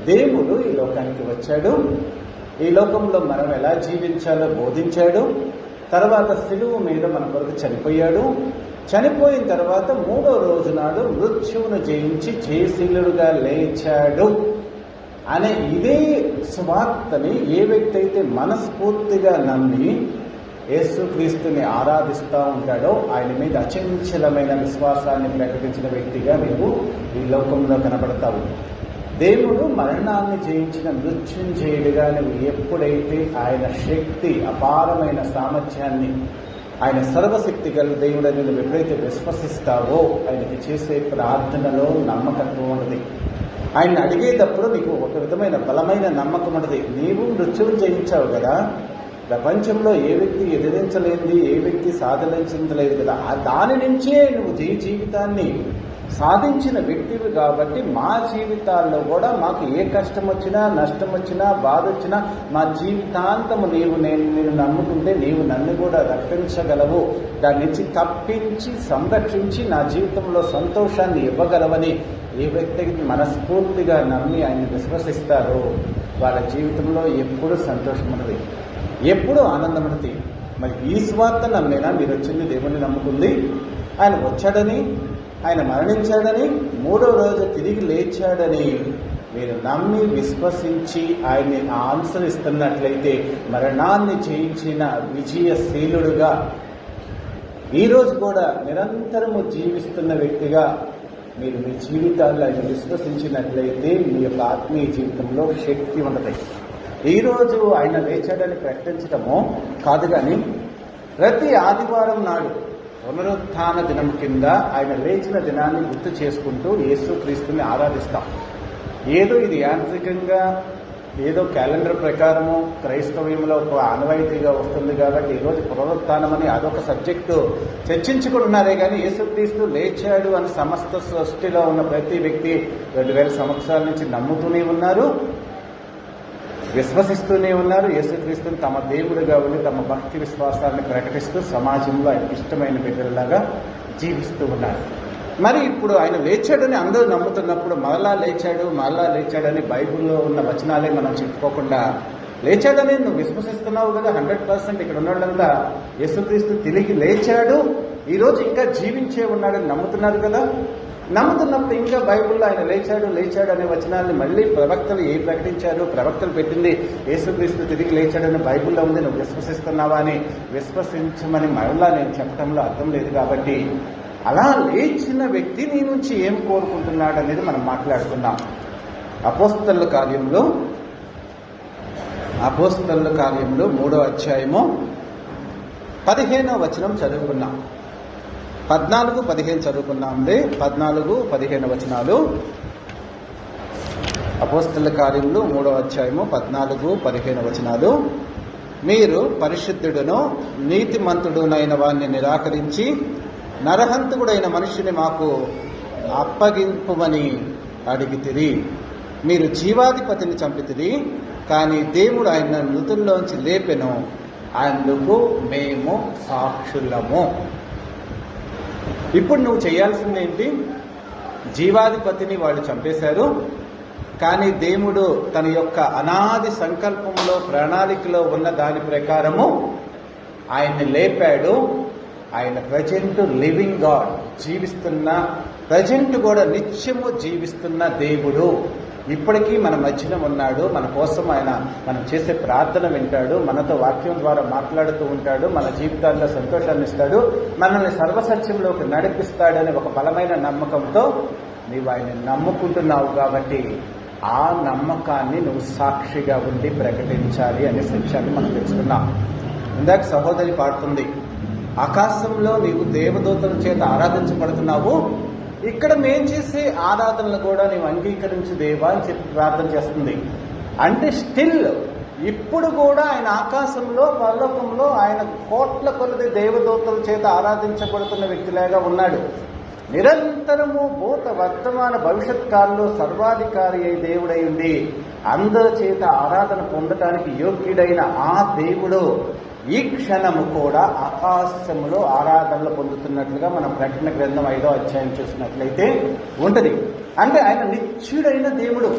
దేవుడు ఈ లోకానికి వచ్చాడు. ఈ లోకంలో మనం ఎలా జీవించాలో బోధించాడు. తర్వాత శిలువ మీద మన కొరకు చనిపోయాడు. చనిపోయిన తర్వాత 3వ రోజు నాడు మృత్యువును జయించి జయశీలుడుగా లేచాడు అనే ఇదే సువార్తని ఏ వ్యక్తి అయితే మనస్ఫూర్తిగా నమ్మి యేసుక్రీస్తుని ఆరాధిస్తూ ఉంటాడో ఆయన మీద అచంచలమైన విశ్వాసాన్ని ప్రకటించిన వ్యక్తిగా నీవు ఈ లోకంలో కనబడతావు. దేవుడు మరణాన్ని జయించిన మృత్యుంజయుడిగా నువ్వు ఎప్పుడైతే ఆయన శక్తి, అపారమైన సామర్థ్యాన్ని, ఆయన సర్వశక్తి గల దేవుడని నువ్వు ఎప్పుడైతే విశ్వసిస్తావో ఆయనకి చేసే ప్రార్థనలో నమ్మకత్వం ఉన్నది. ఆయన అడిగేటప్పుడు నీకు ఒక విధమైన బలమైన నమ్మకం ఉన్నది. నీవు మృత్యువును జయించావు కదా, ప్రపంచంలో ఏ వ్యక్తి ఎదిరించలేనిది, ఏ వ్యక్తి సాధించలేదు కదా, దాని నుంచే నువ్వు జీవితాన్ని సాధించిన వ్యక్తివి కాబట్టి మా జీవితాల్లో కూడా మాకు ఏ కష్టం వచ్చినా, నష్టం వచ్చినా, బాధ వచ్చినా మా జీవితాంతము నేను నమ్ముకుంటే నీవు నన్ను కూడా రక్షించగలవు, దాని నుంచి తప్పించి సంరక్షించి నా జీవితంలో సంతోషాన్ని ఇవ్వగలవని ఏ వ్యక్తికి మనస్ఫూర్తిగా నమ్మి ఆయన విశ్వసిస్తారో వాళ్ళ జీవితంలో ఎప్పుడు సంతోషం ఉన్నది, ఎప్పుడు ఆనందం ఉన్నది. మరి ఈ స్వార్థ నమ్మేనా మీరు వచ్చింది? దేవుణ్ణి నమ్ముకుంది, ఆయన వచ్చాడని, ఆయన మరణించాడని, 3వ రోజు తిరిగి లేచాడని మీరు నమ్మి విశ్వసించి ఆయన్ని అనుసరిస్తున్నట్లయితే మరణాన్ని జయించిన విజయశీలుడుగా ఈరోజు కూడా నిరంతరము జీవిస్తున్న వ్యక్తిగా మీరు మీ జీవితాల్లో ఆయన విశ్వసించినట్లయితే మీ యొక్క ఆత్మీయ జీవితంలో శక్తి ఉండదు. ఈరోజు ఆయన లేచాడని ప్రకటించడము కాదు, కానీ ప్రతి ఆదివారం నాడు పునరుత్థాన దినం కింద ఆయన లేచిన దినాన్ని గుర్తు చేసుకుంటూ యేసుక్రీస్తుని ఆరాధిస్తాం. ఏదో ఇది యాంత్రికంగా ఏదో క్యాలెండర్ ప్రకారము క్రైస్తవ్యంలో ఒక ఆనవాయితీగా వస్తుంది కాబట్టి ఈరోజు పునరుత్థానం అని అదొక సబ్జెక్టు చర్చించుకుంటున్నారే కానీ యేసుక్రీస్తు లేచాడు అని సమస్త సృష్టిలో ఉన్న ప్రతి వ్యక్తి 2000 సంవత్సరాల నుంచి నమ్ముతూనే ఉన్నారు, విశ్వసిస్తూనే ఉన్నారు. యేసుక్రీస్తుని తమ దేవుడిగా ఉండి తమ భక్తి విశ్వాసాన్ని ప్రకటిస్తూ సమాజంలో ఆయనకి ఇష్టమైన బిడ్డలలాగా జీవిస్తూ ఉన్నారు. మరి ఇప్పుడు ఆయన లేచాడని అందరూ నమ్ముతున్నప్పుడు మరలా లేచాడని బైబిల్లో ఉన్న వచనాలే మనం చెప్పుకోకుండా లేచాడని నువ్వు విశ్వసిస్తున్నావు కదా, 100% ఇక్కడ ఉన్న వాళ్ళంతా యేసుక్రీస్తు తిరిగి లేచాడు, ఈరోజు ఇంకా జీవించే ఉన్నాడని నమ్ముతున్నారు కదా. నమ్ముతున్నప్పుడు ఇంకా బైబిల్లో ఆయన లేచాడు అనే వచనాన్ని మళ్ళీ ప్రవక్తలు ప్రకటించారు, ప్రవక్తలు పెట్టింది యేసుక్రీస్తు తిరిగి లేచాడని బైబిల్లో ఉంది, నువ్వు విశ్వసిస్తున్నావా అని విశ్వసించమని మరలా నేను చెప్పడంలో అర్థం లేదు. కాబట్టి అలా లేచిన వ్యక్తి నీ నుంచి ఏం కోరుకుంటున్నాడు అనేది మనం మాట్లాడుకుందాం. అపోస్తలుల కార్యంలో 3వ అధ్యాయము 15వ వచనం చదువుకున్నాం. 14-15 చదువుకున్నాంలే. 14-15 వచనాలు. అపోస్తలుల కార్యములు 3వ అధ్యాయము 14-15 వచనాలు. మీరు పరిశుద్ధుడును నీతిమంతుడునైన వారిని నిరాకరించి నరహంతకుడైన మనుషుని మాకు అప్పగింపుమని అడిగితిరి. మీరు జీవాధిపతిని చంపితిరి, కానీ దేవుడు ఆయన మృతుల్లోంచి లేపెను, అందుకు మేము సాక్షులము. ఇప్పుడు నువ్వు చేయాల్సింది ఏంటి? జీవాధిపతిని వాళ్ళు చంపేశారు, కానీ దేవుడు తన యొక్క అనాది సంకల్పంలో ప్రణాళికలో ఉన్న దాని ప్రకారము ఆయన్ని లేపాడు. ఆయన ప్రజెంట్ లివింగ్ గాడ్, జీవిస్తున్న ప్రజెంట్ కూడా నిత్యము జీవిస్తున్న దేవుడు ఇప్పటికీ మన మధ్యన ఉన్నాడు. మన కోసం ఆయన మనం చేసే ప్రార్థన వింటాడు, మనతో వాక్యం ద్వారా మాట్లాడుతూ ఉంటాడు, మన జీవితాల్లో సంతోషాన్ని ఇస్తాడు, మనల్ని సర్వసత్యంలోకి నడిపిస్తాడని ఒక బలమైన నమ్మకంతో నీవు ఆయన నమ్ముకుంటున్నావు. కాబట్టి ఆ నమ్మకాన్ని నువ్వు సాక్షిగా ఉండి ప్రకటించాలి అనే విషయాన్ని మనం తెలుసుకున్నాం. ఇందాక సహోదరి పాడుతుంది, ఆకాశంలో నీవు దేవదూతల చేత ఆరాధించబడుతున్నావు, ఇక్కడ మేం చేసే ఆరాధనలు కూడా నీవు అంగీకరించు దేవా అని చెప్పి ప్రార్థన చేస్తుంది. అంటే స్టిల్ ఇప్పుడు కూడా ఆయన ఆకాశంలో పరలోకంలో ఆయన కోట్ల కొలది దేవదూతల చేత ఆరాధించబడుతున్న వ్యక్తిలాగా ఉన్నాడు. నిరంతరము భూత వర్తమాన భవిష్యత్ కాలంలో సర్వాధికారి అయి దేవుడై ఉండి అందరి చేత ఆరాధన పొందటానికి యోగ్యుడైన ఆ దేవుడు ఈ క్షణము కూడా ఆకాశములో ఆరాధనలు పొందుతున్నట్లుగా మనం ప్రకటన గ్రంథం 5వ అధ్యాయం చూసినట్లయితే ఉంటుంది. అంటే ఆయన నిత్యుడైన దేవుడు,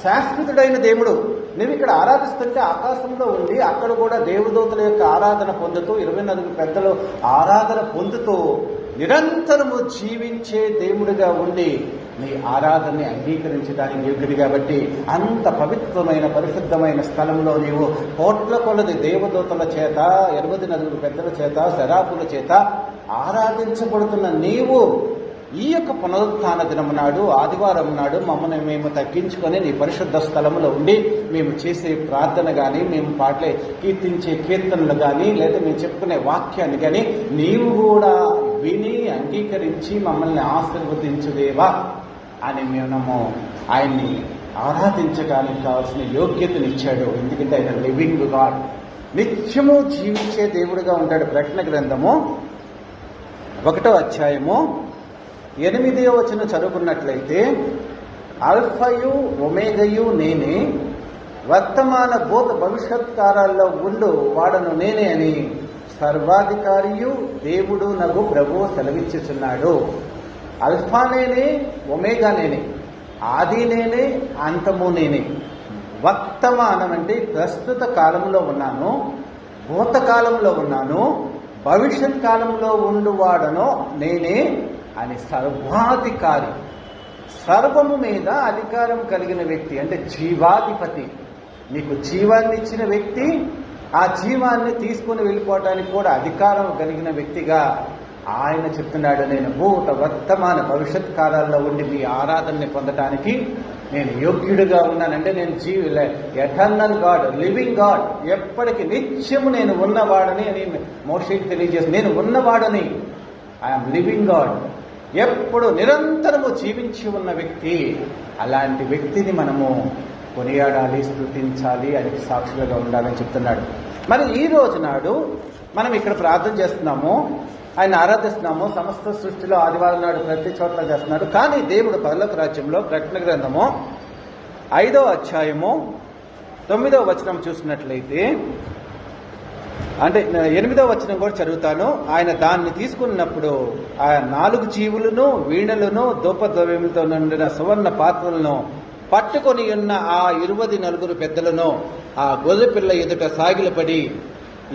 శాశ్వతుడైన దేవుడు. నువ్వు ఇక్కడ ఆరాధిస్తుంటే ఆకాశంలో ఉండి అక్కడ కూడా దేవదూతల యొక్క ఆరాధన పొందుతూ 24 పెద్దలు ఆరాధన పొందుతూ నిరంతరము జీవించే దేవుడిగా ఉండి నీ ఆరాధనని అంగీకరించడానికి యోగ్యుడు. కాబట్టి అంత పవిత్రమైన పరిశుద్ధమైన స్థలంలో నీవు కోట్ల కొలది దేవదూతల చేత 24 పెద్దల చేత శరాపుల చేత ఆరాధించబడుతున్న నీవు ఈ యొక్క పునరుత్థాన దినము నాడు, ఆదివారం నాడు మమ్మల్ని మేము తగ్గించుకొని నీ పరిశుద్ధ స్థలంలో ఉండి మేము చేసే ప్రార్థన కానీ, మేము పాటలే కీర్తించే కీర్తనలు కానీ, లేదా మేము చెప్పుకునే వాక్యాన్ని కానీ నీవు కూడా విని అంగీకరించి మమ్మల్ని ఆశీర్వదించుదేవా అని మేము ఆయన్ని ఆరాధించడానికి కావాల్సిన యోగ్యతనిచ్చాడు. ఎందుకంటే ఆయన లివింగ్ గాడ్, నిత్యము జీవించే దేవుడిగా ఉంటాడు. ప్రకటన గ్రంథము 1వ అధ్యాయము 8వ వచనం చదువుకున్నట్లయితే, ఆల్ఫయు ఒమేగయు నేనే, వర్తమాన భూత భవిష్యత్ కాలాల్లో ఉండు వాడను నేనే అని సర్వాధికారియు దేవుడు నగు ప్రభువు సెలవిచ్చుచున్నాడు. అల్ఫా నేనే, ఒమేగా నేనే, ఆది నేనే, అంతము నేనే. వర్తమానం అంటే ప్రస్తుత కాలంలో ఉన్నాను, భూతకాలంలో ఉన్నాను, భవిష్యత్ కాలంలో ఉండువాడను నేనే అని సర్వాధికారి, సర్వము మీద అధికారం కలిగిన వ్యక్తి అంటే జీవాధిపతి. నీకు జీవాన్ని ఇచ్చిన వ్యక్తి, ఆ జీవాన్ని తీసుకుని వెళ్ళిపోవటానికి కూడా అధికారం కలిగిన వ్యక్తిగా ఆయన చెప్తున్నాడు, నేను భూత వర్తమాన భవిష్యత్ కాలాల్లో ఉండి మీ ఆరాధనని పొందటానికి నేను యోగ్యుడిగా ఉన్నానంటే నేను ఎటర్నల్ గాడ్, లివింగ్ గాడ్, ఎప్పటికీ నిత్యము నేను ఉన్నవాడని అని మోషేకి తెలియజేసి, నేను ఉన్నవాడని, ఐఎమ్ లివింగ్ గాడ్, ఎప్పుడు నిరంతరము జీవించి ఉన్న వ్యక్తి. అలాంటి వ్యక్తిని మనము కొనియాడాలి, స్తుతించాలి, ఆయనకి సాక్షులుగా ఉండాలని చెప్తున్నాడు. మరి ఈ రోజు నాడు మనం ఇక్కడ ప్రార్థన చేస్తున్నాము, ఆయన ఆరాధిస్తున్నాము. సమస్త సృష్టిలో ఆదివారం నాడు ప్రతి చోట్ల చేస్తున్నాడు. కానీ దేవుడు పరలోక రాజ్యంలో ప్రకటన గ్రంథము 5వ అధ్యాయము 9వ వచనం చూసినట్లయితే, అంటే 8వ వచనం కూడా చదువుతాను. ఆయన దాన్ని తీసుకున్నప్పుడు ఆ 4 జీవులను, వీణలను, ధూపద్రవ్యములతో నిండిన సువర్ణ పాత్రలను పట్టుకొని ఉన్న ఆ 24 పెద్దలను ఆ గొర్రెపిల్ల ఎదుట సాగిలపడి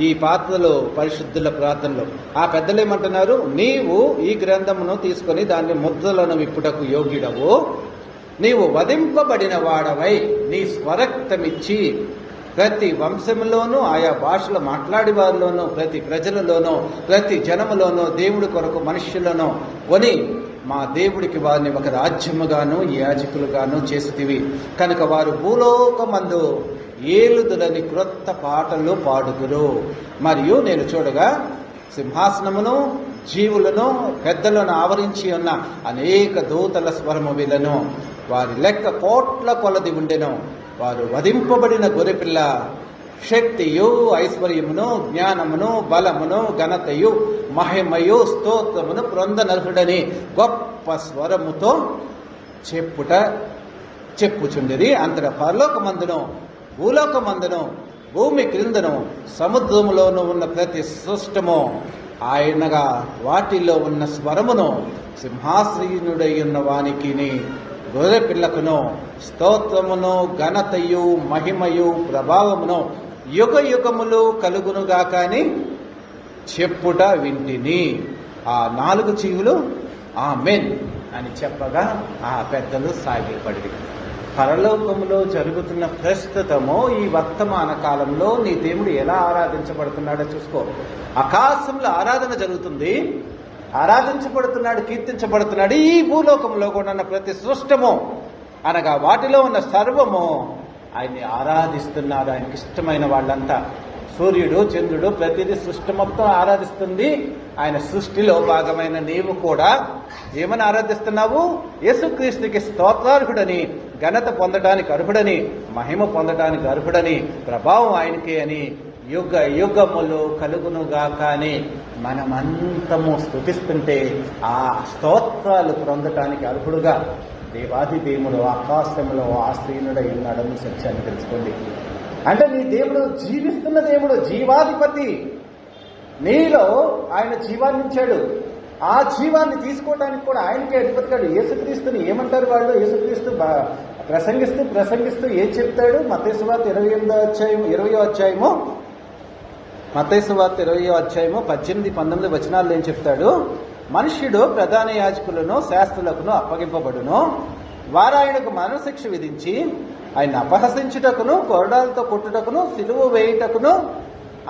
ఈ పాత్రలు పరిశుద్ధుల ప్రార్థనలు. ఆ పెద్దలు ఏమంటున్నారు, నీవు ఈ గ్రంథమును తీసుకొని దాన్ని ముద్రలను విప్పుటకు యోగ్యుడవు, నీవు వధింపబడిన వాడవై నీ స్వరక్తమిచ్చి ప్రతి వంశంలోనూ, ఆయా భాషలు మాట్లాడే వారిలోనూ, ప్రతి ప్రజలలోనూ, ప్రతి జనములోనూ, దేవుడి కొరకు మనుష్యులను కొని మా దేవుడికి వారిని ఒక రాజ్యముగాను యాజకులుగాను చేసితివి. కనుక వారు భూలోకమందు ఏలుదులని క్రొత్త పాటలు పాడుదురు. మరియు నేను చూడగా సింహాసనమును, జీవులను, పెద్దలను ఆవరించి ఉన్న అనేక దూతల స్వరము విలను. వారి లెక్క కోట్ల కొలది ఉండెను. వారు వధింపబడిన గొర్రెపిల్ల శక్తియు, ఐశ్వర్యమును, జ్ఞానమును, బలమును, ఘనతయు, మహిమయు, స్తోత్రమును పొందనర్హుడని గొప్ప స్వరముతో చెప్పుచుండిరి. అంతటా పరలోకమందును, భూలోకమందును, భూమి క్రిందను, సముద్రములోనూ ఉన్న ప్రతి సృష్టము ఆయనగా వాటిల్లో ఉన్న స్వరమును సింహాసీనుడై ఉన్న వానికి, గొర్రె పిల్లకును స్తోత్రమును, ఘనతయు, మహిమయు, ప్రభావమును యుగ యుగములు కలుగునుగాక అని చెప్పుట వింటిని. ఆ 4 జీవులు ఆమెన్ అని చెప్పగా ఆ పెద్దలు సాగిపడి. పరలోకములో జరుగుతున్న ప్రస్తుతము ఈ వర్తమాన కాలంలో నీ దేవుడు ఎలా ఆరాధించబడుతున్నాడో చూసుకో. ఆకాశంలో ఆరాధన జరుగుతుంది, ఆరాధించబడుతున్నాడు, కీర్తించబడుతున్నాడు. ఈ భూలోకంలో కూడా ఉన్న ప్రతి సృష్టము అనగా వాటిలో ఉన్న సర్వము ఆయన్ని ఆరాధిస్తున్నారు. ఆయనకి ఇష్టమైన వాళ్ళంతా, సూర్యుడు, చంద్రుడు, ప్రతిదీ సృష్టి మొత్తం ఆరాధిస్తుంది. ఆయన సృష్టిలో భాగమైన నీవు కూడా ఏమని ఆరాధిస్తున్నావు? యేసుక్రీస్తుకి స్తోత్రార్హుడని, ఘనత పొందడానికి అర్హుడని, మహిమ పొందడానికి అర్హుడని, ప్రభావం ఆయనకే అని, యుగ యుగములు కలుగునుగాక అని మనమంతము స్తుతిస్తుంటే ఆ స్తోత్రాలు పొందటానికి అర్హుడుగా దేవాది దేవుడు ఆకాశంలో ఆశ్రయునుడై ఉన్నాడని సత్యాన్ని తెలుసుకోండి. అంటే నీ దేవుడు జీవిస్తున్న దేవుడు, జీవాధిపతి. నీలో ఆయన జీవాన్ని ఇచ్చాడు. ఆ జీవాన్ని తీసుకోవడానికి కూడా ఆయనకే అధిపతి కాడు. యేసుక్రీస్తుని ఏమంటారు వాళ్ళు? యేసుక్రీస్తు ప్రసంగిస్తూ ఏం చెప్తాడు? మత్తయి సువార్త 20వ అధ్యాయము మత్తయి సువార్త 20వ అధ్యాయము 18-19 వచనాల్లో ఏం చెప్తాడు? మనుష్యుడు ప్రధాన యాజకులను శాస్త్రులకును అప్పగింపబడును, వారు ఆయనకు మరణశిక్ష విధించి ఆయన అపహసించుటకును, కొరడాలతో కొట్టుటకును, సిలువ వేయుటకును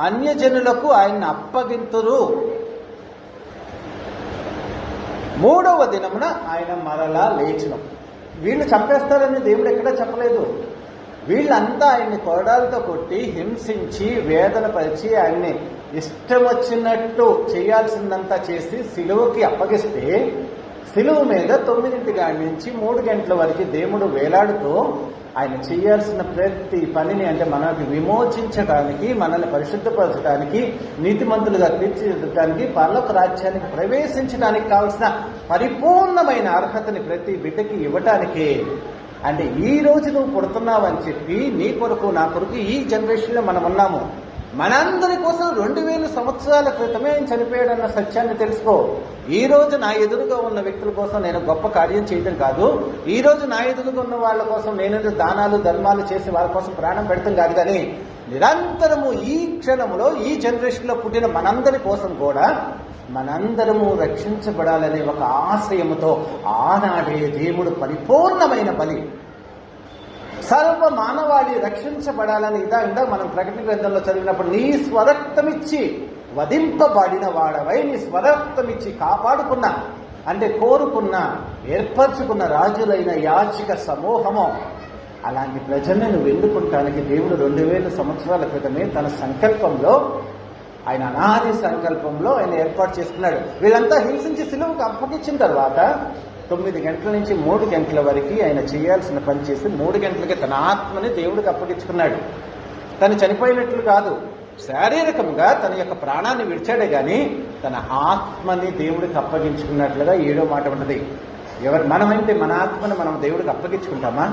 అన్యజనులకు ఆయన్ని అప్పగింతురు. 3వ దినమున ఆయన మరలా లేచును. వీళ్ళు చంపేస్తారని దేవుడు ఎక్కడా చెప్పలేదు. వీళ్ళంతా ఆయన్ని కొరడాలతో కొట్టి హింసించి వేదన పరిచి ఆయన్ని ఇష్టం వచ్చినట్టు చేయాల్సిందంతా చేసి సిలువకి అప్పగిస్తే, సిలువ మీద 9 గంటల నుంచి 3 గంటల వరకు దేవుడు వేలాడుతూ ఆయన చేయాల్సిన ప్రతి పనిని, అంటే మనల్ని విమోచించడానికి, మనల్ని పరిశుద్ధపరచడానికి, నీతిమంతులుగా తీర్చిదిద్దడానికి, పరలోక రాజ్యానికి ప్రవేశించడానికి కావలసిన పరిపూర్ణమైన అర్హతని ప్రతి బిడ్డకి ఇవ్వటానికే. అంటే ఈ రోజు నువ్వు పుడుతున్నావని చెప్పి నీ కొరకు నా కొరకు ఈ జనరేషన్లో మనం ఉన్నాము. మనందరి కోసం 2000 సంవత్సరాల క్రితమే చనిపోయాడన్న సత్యాన్ని తెలుసుకో. ఈ రోజు నా ఎదురుగా ఉన్న వ్యక్తుల కోసం నేను గొప్ప కార్యం చేయడం కాదు, ఈ రోజు నా ఎదురుగా ఉన్న వాళ్ళ కోసం నేను దానాలు ధర్మాలు చేసి వాళ్ళ కోసం ప్రాణం పెడతాం కాదు, కానీ నిరంతరము ఈ క్షణంలో ఈ జనరేషన్లో పుట్టిన మనందరి కోసం కూడా మనందరము రక్షించబడాలనే ఒక ఆశయముతో ఆనాడే దేవుడు పరిపూర్ణమైన బలి, సర్వ మానవాళి రక్షించబడాలని ఇందా మనం ప్రకటన గ్రంథంలో చదివినప్పుడు, నీ స్వరక్తమిచ్చి వధింపబడిన వాడవై నీ స్వరక్తమిచ్చి కాపాడుకున్న, అంటే కోరుకున్న, ఏర్పరచుకున్న రాజులైన యాజక సమూహము, అలాంటి ప్రజల్ని నువ్వు ఎన్నుకుంటానికి దేవుడు 2000 సంవత్సరాల క్రితమే తన సంకల్పంలో, ఆయన అనాది సంకల్పంలో ఆయన ఏర్పాటు చేసుకున్నాడు. వీళ్ళంతా హింసించి సిలువకు అప్పగించిన తర్వాత 9 గంటల నుంచి 3 గంటల వరకు ఆయన చేయాల్సిన పని చేసి 3 గంటలకి తన ఆత్మని దేవుడికి అప్పగించుకున్నాడు. తను చనిపోయినట్లు కాదు, శారీరకంగా తన యొక్క ప్రాణాన్ని విడిచాడే కానీ తన ఆత్మని దేవుడికి అప్పగించుకున్నట్లుగా 7వ మాట ఉంటుంది. మనమైతే మన ఆత్మని మనం దేవుడికి అప్పగించుకుంటామా?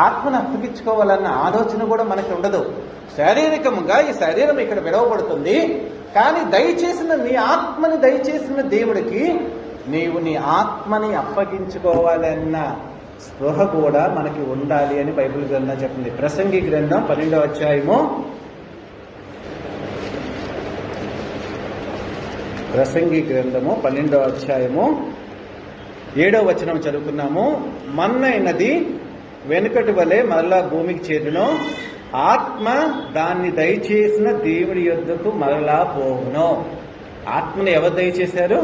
ఆత్మను అప్పగించుకోవాలన్న ఆలోచన కూడా మనకి ఉండదు. శారీరకంగా ఈ శరీరం ఇక్కడ విడవబడుతుంది, కానీ దయచేసిన నీ ఆత్మని దయచేసిన దేవుడికి నీవు నీ ఆత్మని అప్పగించుకోవాలన్న స్పృహ కూడా మనకి ఉండాలి అని బైబిల్ గ్రంథం చెప్పింది. ప్రసంగి గ్రంథం 12వ అధ్యాయము 7వ వచనం చదువుకున్నాము. మన్నైనది వెనుకటి వలె మరలా భూమికి చేరును, ఆత్మ దాన్ని దయచేసిన దేవుడి యొద్దకు మరలా పోవును. ఆత్మని ఎవరు దయచేశారు?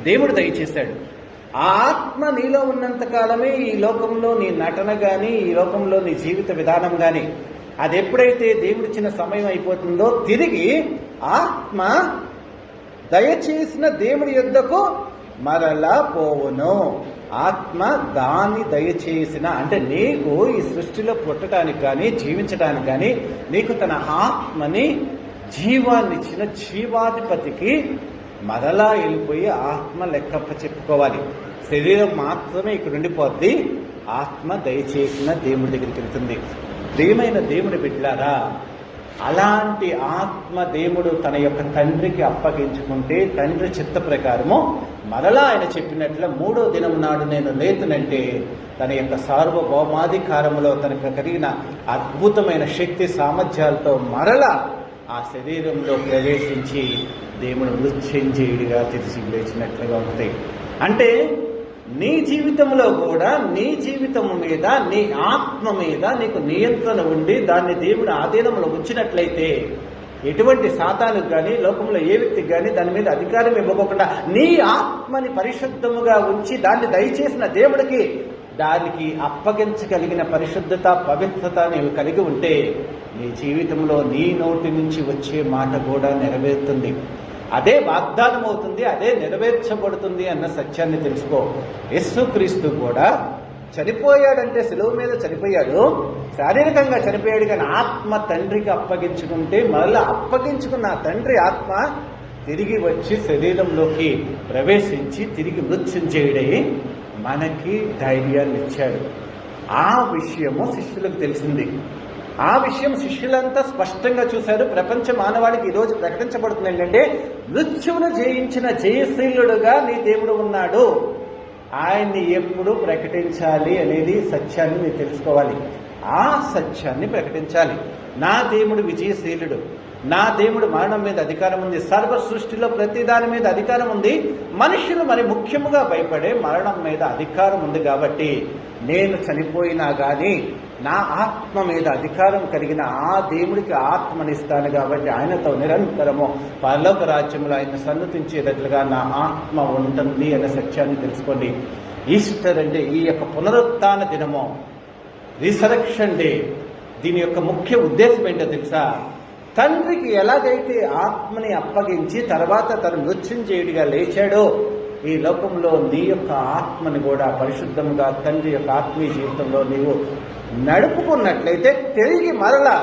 దేవుడు దయచేశాడు. ఆ ఆత్మ నీలో ఉన్నంత కాలమే ఈ లోకంలో నీ నటన కానీ, ఈ లోకంలో నీ జీవిత విధానం కానీ, అది ఎప్పుడైతే దేవుడిచ్చిన సమయం అయిపోతుందో తిరిగి ఆత్మ దయచేసిన దేవుడి యొద్దకు మరలా పోవును. ఆత్మ దాన్ని దయచేసిన, అంటే నీకు ఈ సృష్టిలో పుట్టడానికి కానీ జీవించడానికి కానీ నీకు తన ఆత్మని జీవాన్నిచ్చిన జీవాధిపతికి మరలా వెళ్ళిపోయి ఆత్మ లెక్కప్ప చెప్పుకోవాలి. శరీరం మాత్రమే ఇక్కడ ఉండిపోద్ది, ఆత్మ దయచేసిన దేవుడి దగ్గరికి వెళ్తుంది. ప్రియమైన దేవుడి బిడ్డలారా, అలాంటి ఆత్మ దేవుడు తన యొక్క తండ్రికి అప్పగించుకుంటే తండ్రి చిత్త ప్రకారము మరలా ఆయన చెప్పినట్ల 3వ దినం నాడు నేను లేతునంటే తన యొక్క సార్వభౌమాధికారములో తనకు కలిగిన అద్భుతమైన శక్తి సామర్థ్యాలతో మరలా ఆ శరీరంలో ప్రవేశించి దేవుడు మృత్యుంజయుడిగా తిరిగి లేచినట్లుగా ఉంటాయి. అంటే నీ జీవితంలో కూడా నీ జీవితం మీద, నీ ఆత్మ మీద నీకు నియంత్రణ ఉండి దాన్ని దేవుడు ఆధీనంలో ఉంచినట్లయితే ఎటువంటి సాతానుకు కానీ లోకంలో ఏ వ్యక్తికి కానీ దాని మీద అధికారం ఇవ్వకుండా నీ ఆత్మని పరిశుద్ధముగా ఉంచి దాన్ని దయచేసిన దేవుడికి దానికి అప్పగించగలిగిన పరిశుద్ధత, పవిత్రత నీవు కలిగి ఉంటే నీ జీవితంలో నీ నోటి నుంచి వచ్చే మాట కూడా నెరవేరుతుంది. అదే వాగ్దానం అవుతుంది, అదే నెరవేర్చబడుతుంది అన్న సత్యాన్ని తెలుసుకో. యేసుక్రీస్తు కూడా చనిపోయాడంటే శిలువ మీద చనిపోయాడు, శారీరకంగా చనిపోయాడు, కానీ ఆత్మ తండ్రికి అప్పగించుకుంటే మరలా అప్పగించుకున్న తండ్రి ఆత్మ తిరిగి వచ్చి శరీరంలోకి ప్రవేశించి తిరిగి మృత్యుంజయుడై మనకి ధైర్యాన్ని ఇచ్చాడు. ఆ విషయము శిష్యులకు తెలిసింది. ఆ విషయం శిష్యులంతా స్పష్టంగా చూశారు. ప్రపంచ మానవాళికి ఈరోజు ప్రకటించబడుతుంది ఏంటంటే, మృత్యువును జయించిన జయశీలుడుగా నీ దేవుడు ఉన్నాడు. ఆయన్ని ఎప్పుడు ప్రకటించాలి అనేది సత్యాన్ని మీరు తెలుసుకోవాలి. ఆ సత్యాన్ని ప్రకటించాలి. నా దేవుడు విజయశీలుడు, నా దేవుడు మరణం మీద అధికారం ఉంది, సర్వ సృష్టిలో ప్రతి దాని మీద అధికారం ఉంది, మనుషులు మరి ముఖ్యముగా భయపడే మరణం మీద అధికారం ఉంది. కాబట్టి నేను చనిపోయినా కానీ నా ఆత్మ మీద అధికారం కలిగిన ఆ దేవుడికి ఆత్మనిస్తాను. కాబట్టి ఆయనతో నిరంతరము పరలోక రాజ్యంలో ఆయన సన్నతించేటట్లుగా నా ఆత్మ ఉంటుంది అనే సత్యాన్ని తెలుసుకోండి. ఈస్టర్ అంటే ఈ యొక్క పునరుత్థాన దినము, రిసరెక్షన్ డే. దీని యొక్క ముఖ్య ఉద్దేశం ఏంటో తెలుసా? తండ్రికి ఎలాగైతే ఆత్మని అప్పగించి తర్వాత తను మృత్యుంజయుడిగా లేచాడో, ఈ లోకంలో నీ యొక్క ఆత్మని కూడా పరిశుద్ధంగా తండ్రి యొక్క ఆత్మీయ జీవితంలో నీవు నడుపుకున్నట్లయితే తిరిగి మరలా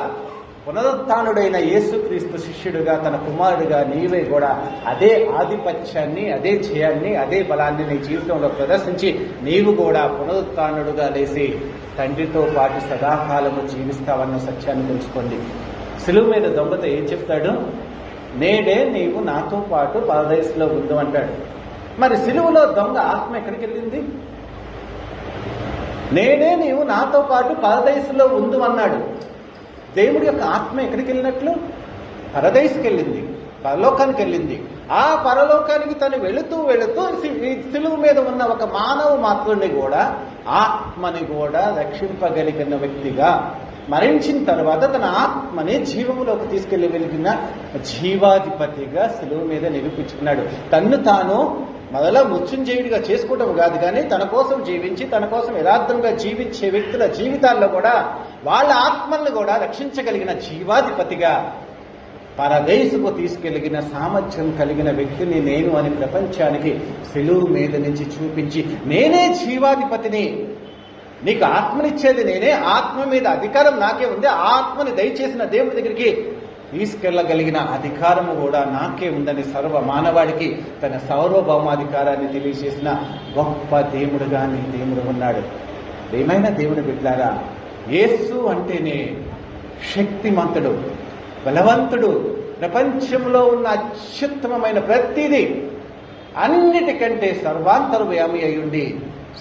పునరుత్థానుడైన యేసుక్రీస్తు శిష్యుడిగా తన కుమారుడిగా నీవే కూడా అదే ఆధిపత్యాన్ని, అదే జయాన్ని, అదే బలాన్ని నీ జీవితంలో ప్రదర్శించి నీవు కూడా పునరుత్థానుడుగా లేచి తండ్రితో పాటు సదాకాలము జీవిస్తావన్న సత్యాన్ని తెలుసుకోండి. సిలువ మీద దొంగతో ఏం చెప్తాడు? నేడే నీవు నాతో పాటు పరదేశంలో ఉండు అంటాడు. మరి సిలువలో దొంగ ఆత్మ ఎక్కడికి వెళ్ళింది? నేనే నీవు నాతో పాటు పరదేశంలో ఉండు అన్నాడు. దేవుడి యొక్క ఆత్మ ఎక్కడికి వెళ్ళినట్లు? పరదేశకి వెళ్ళింది, పరలోకానికి వెళ్ళింది. ఆ పరలోకానికి తను వెళుతూ సిలువ మీద ఉన్న ఒక మానవ మాత్రుడిని కూడా, ఆత్మని కూడా రక్షింపగలిగిన వ్యక్తిగా మరణించిన తర్వాత తన ఆత్మని జీవములోకి తీసుకెళ్లి వెలిగిన జీవాధిపతిగా సిలువ మీద నిరూపించుకున్నాడు. తన్ను తాను మొదల మృత్యుంజయుడిగా చేసుకోవటం కాదు, కానీ తన కోసం జీవించి తన కోసం యథార్థంగా జీవించే వ్యక్తుల జీవితాల్లో కూడా వాళ్ళ ఆత్మల్ని కూడా రక్షించగలిగిన జీవాధిపతిగా పరదేశకు తీసుకెళ్లిన సామర్థ్యం కలిగిన వ్యక్తిని నేను అని ప్రపంచానికి సిలువ మీద నుంచి చూపించి, నేనే జీవాధిపతిని, నీకు ఆత్మనిచ్చేది నేనే, ఆత్మ మీద అధికారం నాకే ఉంది, ఆత్మని దయచేసిన దేవుడి దగ్గరికి తీసుకెళ్లగలిగిన అధికారము కూడా నాకే ఉందని సర్వ మానవాడికి తన సార్వభౌమాధికారాన్ని తెలియజేసిన గొప్ప దేవుడుగా నీ దేవుడు ఉన్నాడు. ఏమైనా దేవుని బిడ్డలారా, యేసు అంటేనే శక్తిమంతుడు, బలవంతుడు, ప్రపంచంలో ఉన్న అత్యుత్తమమైన ప్రతిదీ, అన్నిటికంటే సర్వాంతర్యామి అయ్యుండి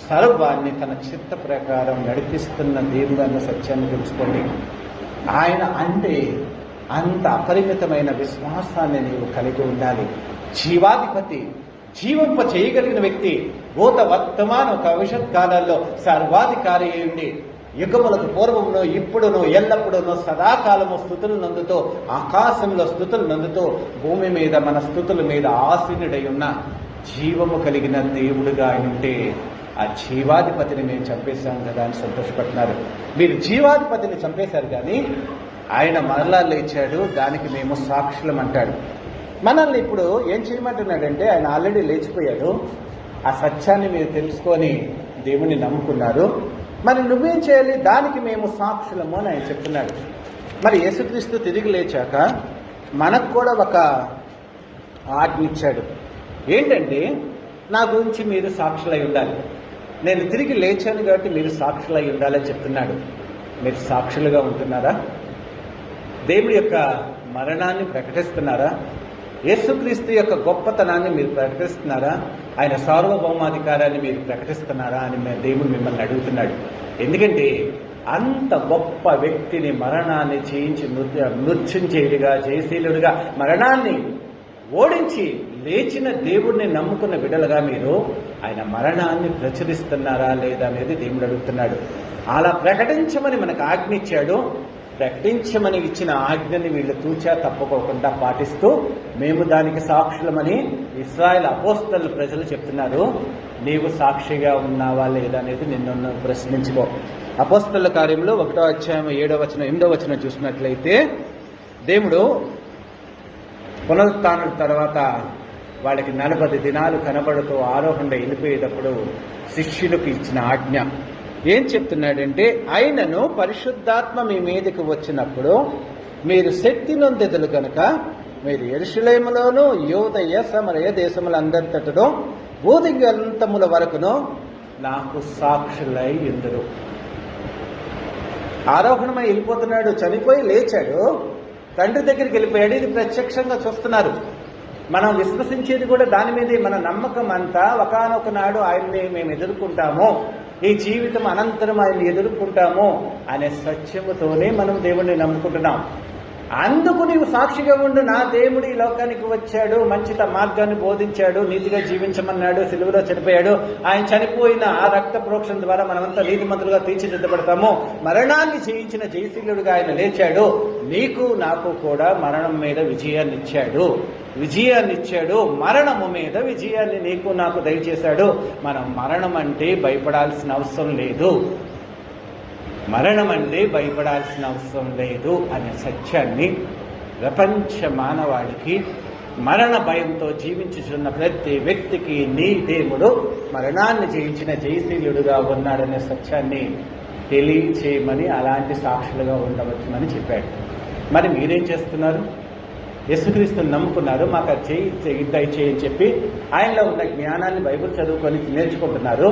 సర్వాన్ని తన చిత్త ప్రకారం నడిపిస్తున్న దేవుడు అన్న సత్యాన్ని తెలుసుకోండి. ఆయన అంటే అంత అపరిమితమైన విశ్వాసాన్ని నీవు కలిగి ఉండాలి. జీవాధిపతి, జీవింప చేయగలిగిన వ్యక్తి, భూత వర్తమాన భవిష్యత్ కాలాల్లో సర్వాధికారి అయ్యుండి యుగములకు పూర్వమును ఇప్పుడును ఎల్లప్పుడూను సదాకాలము స్థుతులు నందుతూ, ఆకాశంలో స్థుతులు నందుతూ, భూమి మీద మన స్థుతుల మీద ఆసీనుడై ఉన్న జీవము కలిగిన దేవుడుగా ఆయన ఉంటే, ఆ జీవాధిపతిని మేము చంపేశాం కదా అని సంతోషపడుతున్నారు. మీరు జీవాధిపతిని చంపేశారు, కానీ ఆయన మరలా లేచాడు, దానికి మేము సాక్షులం అంటాడు. మనల్ని ఇప్పుడు ఏం చేయమంటున్నాడంటే, ఆయన ఆల్రెడీ లేచిపోయాడు. ఆ సత్యాన్ని మీరు తెలుసుకొని దేవుణ్ణి నమ్ముకున్నారు, మరి నువ్వేం చేయాలి? దానికి మేము సాక్షులము అని ఆయన చెప్తున్నాడు. మరి యేసుక్రీస్తు తిరిగి లేచాక మనకు కూడా ఒక ఆజ్ఞ ఇచ్చాడు. ఏంటంటే, నా గురించి మీరు సాక్షులై ఉండాలి, నేను తిరిగి లేచాను కాబట్టి మీరు సాక్షులై ఉండాలని చెప్తున్నాడు. మీరు సాక్షులుగా ఉంటున్నారా? దేవుడి యొక్క మరణాన్ని ప్రకటిస్తున్నారా? యేసుక్రీస్తు యొక్క గొప్పతనాన్ని మీరు ప్రకటిస్తున్నారా? ఆయన సార్వభౌమాధికారాన్ని మీరు ప్రకటిస్తున్నారా అని దేవుడు మిమ్మల్ని అడుగుతున్నాడు. ఎందుకంటే అంత గొప్ప వ్యక్తిని, మరణాన్ని జయించి మృత్యుంజయుడిగా, జయశీలుడిగా మరణాన్ని ఓడించి లేచిన దేవుడిని నమ్ముకున్న బిడ్డలుగా మీరు ఆయన మరణాన్ని ప్రచురిస్తున్నారా లేదా అనేది దేవుడు అడుగుతున్నాడు. అలా ప్రకటించమని మనకు ఆజ్ఞ ఇచ్చాడు. ప్రకటించమని ఇచ్చిన ఆజ్ఞని వీళ్ళు తూచా తప్పుకోకుండా పాటిస్తూ మేము దానికి సాక్షులమని ఇశ్రాయేలు అపోస్తలు ప్రజలు చెప్తున్నారు. నీవు సాక్షిగా ఉన్నావా లేదా అనేది నిన్ను ప్రశ్నించుకో. అపోస్తల కార్యంలో 1వ అధ్యాయం 7వ వచనం 8వ వచనం చూసినట్లయితే, దేవుడు పునరుత్థానం తర్వాత వాళ్ళకి 40 దినాలు కనబడుతూ ఆరోహణలో వెళ్ళిపోయేటప్పుడు శిష్యులకు ఇచ్చిన ఆజ్ఞ ఏం చెప్తున్నాడంటే, ఆయనను పరిశుద్ధాత్మ మీ మీదకి వచ్చినప్పుడు మీరు శక్తి నొందెదలు కనుక మీరు యెరూషలేములోను యూదయ సమరయ దేశములందరిలో భూదిగంతముల వరకును నాకు సాక్షులై ఉందురు. ఆరోహణమై వెళ్ళిపోతున్నాడు, చనిపోయి లేచాడు, తండ్రి దగ్గరికి వెళ్ళిపోయాడు. ఇది ప్రత్యక్షంగా చూస్తున్నారు. మనం విశ్వసించేది కూడా దాని మీదే. మన నమ్మకం అంతా ఒకానొక నాడు ఆయన్ని మేము ఎదుర్కొంటాము, ఈ జీవితం అనంతరం ఆయన్ని ఎదుర్కొంటాము అనే సత్యముతోనే మనం దేవుణ్ణి నమ్ముకుంటున్నాం. అందుకు నీవు సాక్షిగా ఉండు, నా దేవుడు ఈ లోకానికి వచ్చాడు, మంచి మార్గాన్ని బోధించాడు, నీతిగా జీవించమన్నాడు, సిలువలో చనిపోయాడు, ఆయన చనిపోయిన ఆ రక్త ప్రోక్షణ ద్వారా మనమంతా నీతిమంతులుగా తీర్చిదిద్దబడతాము, మరణాన్ని జయించిన జయశీలుడుగా ఆయన లేచాడు, నీకు నాకు కూడా మరణం మీద విజయాన్ని ఇచ్చాడు, మరణము మీద విజయాన్ని నీకు నాకు దయచేశాడు. మనం మరణం అంటే భయపడాల్సిన అవసరం లేదు, అనే సత్యాన్ని ప్రపంచ మానవాళికి, మరణ భయంతో జీవించుచున్న ప్రతి వ్యక్తికి నీ దేవుడు మరణాన్ని జయించిన జయశీలుడుగా ఉన్నాడనే సత్యాన్ని తెలియచేయమని, అలాంటి సాక్షులుగా ఉండవచ్చునని చెప్పాడు. మరి మీరేం చేస్తున్నారు? యేసుక్రీస్తుని నమ్ముకున్నారు, మాకు అది చేయని చెప్పి ఆయనలో ఉన్న జ్ఞానాన్ని బైబిల్ చదువుకొని నేర్చుకుంటున్నారు,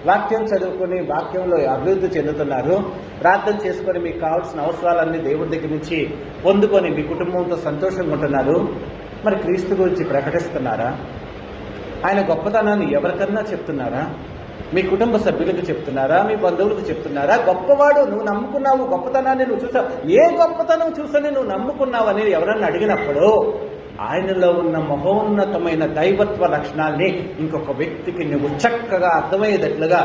వాక్యం చదువుకొని వాక్యంలో అభివృద్ధి చెందుతున్నారు, ప్రార్థన చేసుకొని మీకు కావాల్సిన అవసరాలన్నీ దేవుడి దగ్గర నుంచి పొందుకొని మీ కుటుంబంతో సంతోషంగా ఉంటున్నారు. మరి క్రీస్తు గురించి ప్రకటిస్తున్నారా? ఆయన గొప్పతనాన్ని ఎవరికన్నా చెప్తున్నారా? మీ కుటుంబ సభ్యులకు చెప్తున్నారా? మీ బంధువులకు చెప్తున్నారా? గొప్పవాడు, నువ్వు నమ్ముకున్నావు, గొప్పతనాన్ని నువ్వు చూసావు, ఏ గొప్పతనం చూసని నువ్వు నమ్ముకున్నావు అనేది ఎవరన్నా అడిగినప్పుడు ఆయనలో ఉన్న మహోన్నతమైన దైవత్వ లక్షణాల్ని ఇంకొక వ్యక్తికి నువ్వు చక్కగా అర్థమయ్యేటట్లుగా,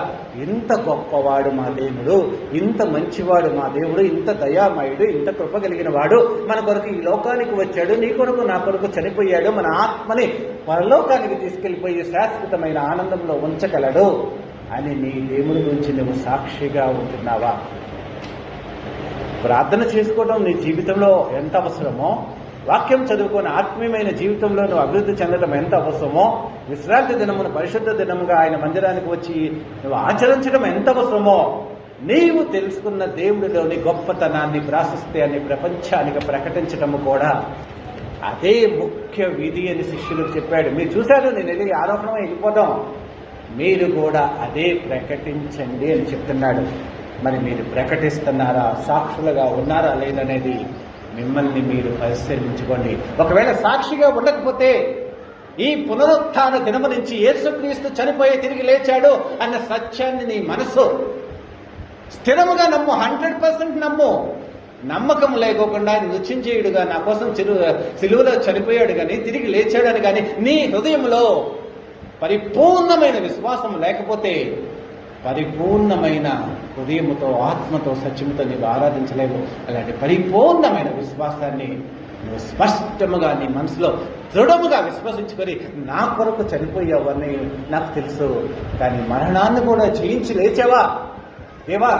ఇంత గొప్పవాడు మా దేవుడు, ఇంత మంచివాడు మా దేవుడు, ఇంత దయామయుడు, ఇంత కృప కలిగిన వాడు, మన కొరకు ఈ లోకానికి వచ్చాడు, నీ కొరకు నా కొరకు చనిపోయాడు, మన ఆత్మని పరలోకానికి తీసుకెళ్లిపోయి శాశ్వతమైన ఆనందంలో ఉంచగలడు అని నీ దేవుడి గురించి నువ్వు సాక్షిగా ఉంటున్నావా? ప్రార్థన చేసుకోవడం నీ జీవితంలో ఎంత అవసరమో, వాక్యం చదువుకొని ఆత్మీయమైన జీవితంలో నువ్వు అభివృద్ధి చెందడం ఎంత అవసరమో, విశ్రాంతి దినమును పరిశుద్ధ దినముగా ఆయన మందిరానికి వచ్చి నువ్వు ఆచరించడం ఎంత అవసరమో, నీవు తెలుసుకున్న దేవుడిలోని గొప్పతనాన్ని, ప్రాశస్త్యాన్ని ప్రపంచానికి ప్రకటించడము కూడా అదే ముఖ్య విధి అని శిష్యులకు చెప్పాడు. మీరు చూశారు, నేను వెళ్ళి ఆరోపణమై వెళ్ళిపోదాం, మీరు కూడా అదే ప్రకటించండి అని చెప్తున్నాడు. మరి మీరు ప్రకటిస్తున్నారా? సాక్షులుగా ఉన్నారా లేదనేది మిమ్మల్ని మీరు పరిశీలించుకోండి. ఒకవేళ సాక్షిగా ఉండకపోతే ఈ పునరుత్థాన దినము నుంచి యేసుక్రీస్తు చనిపోయి తిరిగి లేచాడు అన్న సత్యాన్ని నీ మనసు స్థిరముగా నమ్ము, 100% నమ్ము. నమ్మకం లేకోకుండా ఆయన నృత్యంచేయుడుగా నా కోసం సిలువలో చనిపోయాడు కానీ తిరిగి లేచాడని కానీ నీ హృదయంలో పరిపూర్ణమైన విశ్వాసం లేకపోతే, పరిపూర్ణమైన హృదయముతో, ఆత్మతో, సత్యముతో నీవు ఆరాధించలేవు. అలాంటి పరిపూర్ణమైన విశ్వాసాన్ని నువ్వు స్పష్టముగా నీ మనసులో దృఢముగా విశ్వసించుకొని, నా కొరకు చనిపోయావని నాకు తెలుసు, కానీ మరణాన్ని కూడా జయించి లేచావా దేవా,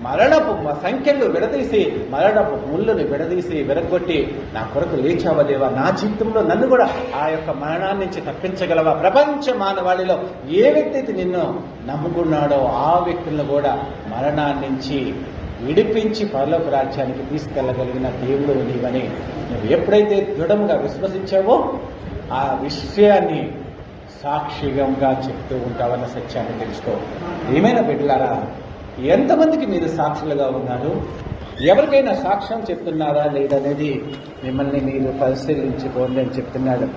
మరణపు సంఖ్యలు విడదీసి, మరణపు ముళ్ళుని విడదీసి విరగొట్టి నా కొరకు లేచావా దేవా, నా జీవితంలో నన్ను కూడా ఆ యొక్క మరణాన్ని నుంచి తప్పించగలవా? ప్రపంచ మానవాళిలో ఏ వ్యక్తి అయితే నిన్ను నమ్ముకున్నాడో ఆ వ్యక్తులను కూడా మరణాన్ని నుంచి విడిపించి పరలోక రాజ్యానికి తీసుకెళ్లగలిగిన దేవుడు నీవని నువ్వు ఎప్పుడైతే దృఢంగా విశ్వసించావో ఆ విషయాన్ని సాక్షికంగా చెప్తూ ఉంటావన్న సత్యాన్ని తెలుసుకో. ఏమైనా బిడ్డలారా, ఎంతమందికి మీరు సాక్షులుగా ఉన్నారు? ఎవరికైనా సాక్ష్యం చెప్తున్నారా లేదనేది మిమ్మల్ని మీరు పరిశీలించుకోండి అని చెప్తున్నాడు.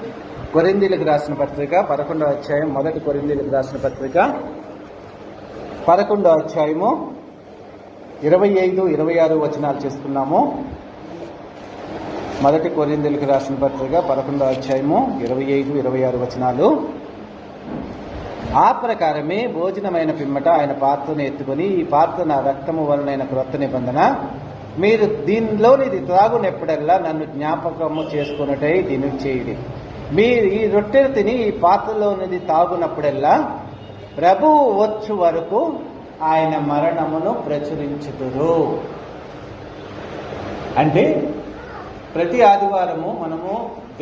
కొరింథీయులకు రాసిన పత్రిక 11వ అధ్యాయం, మొదటి కొరింథీయులకు రాసిన పత్రిక 11వ అధ్యాయము 25, 26 వచనాలు చేసుకున్నాము. మొదటి కొరింథీయులకు రాసిన పత్రిక 11వ అధ్యాయము 25, 26 వచనాలు. ఆ ప్రకారమే భోజనమైన పిమ్మట ఆయన పాత్రను ఎత్తుకొని, ఈ పాత్ర నా రక్తము వలనైన క్రొత్త నిబంధన, మీరు దీనిలోనిది త్రాగునెప్పుడల్లా నన్ను జ్ఞాపకము చేసుకున్నట్టయి దీన్ని చేయుడి. మీరు ఈ రొట్టెను తిని ఈ పాత్రలోనిది తాగునప్పుడల్లా ప్రభువు వచ్చు వరకు ఆయన మరణమును ప్రచురించుదురు. అంటే ప్రతి ఆదివారము మనము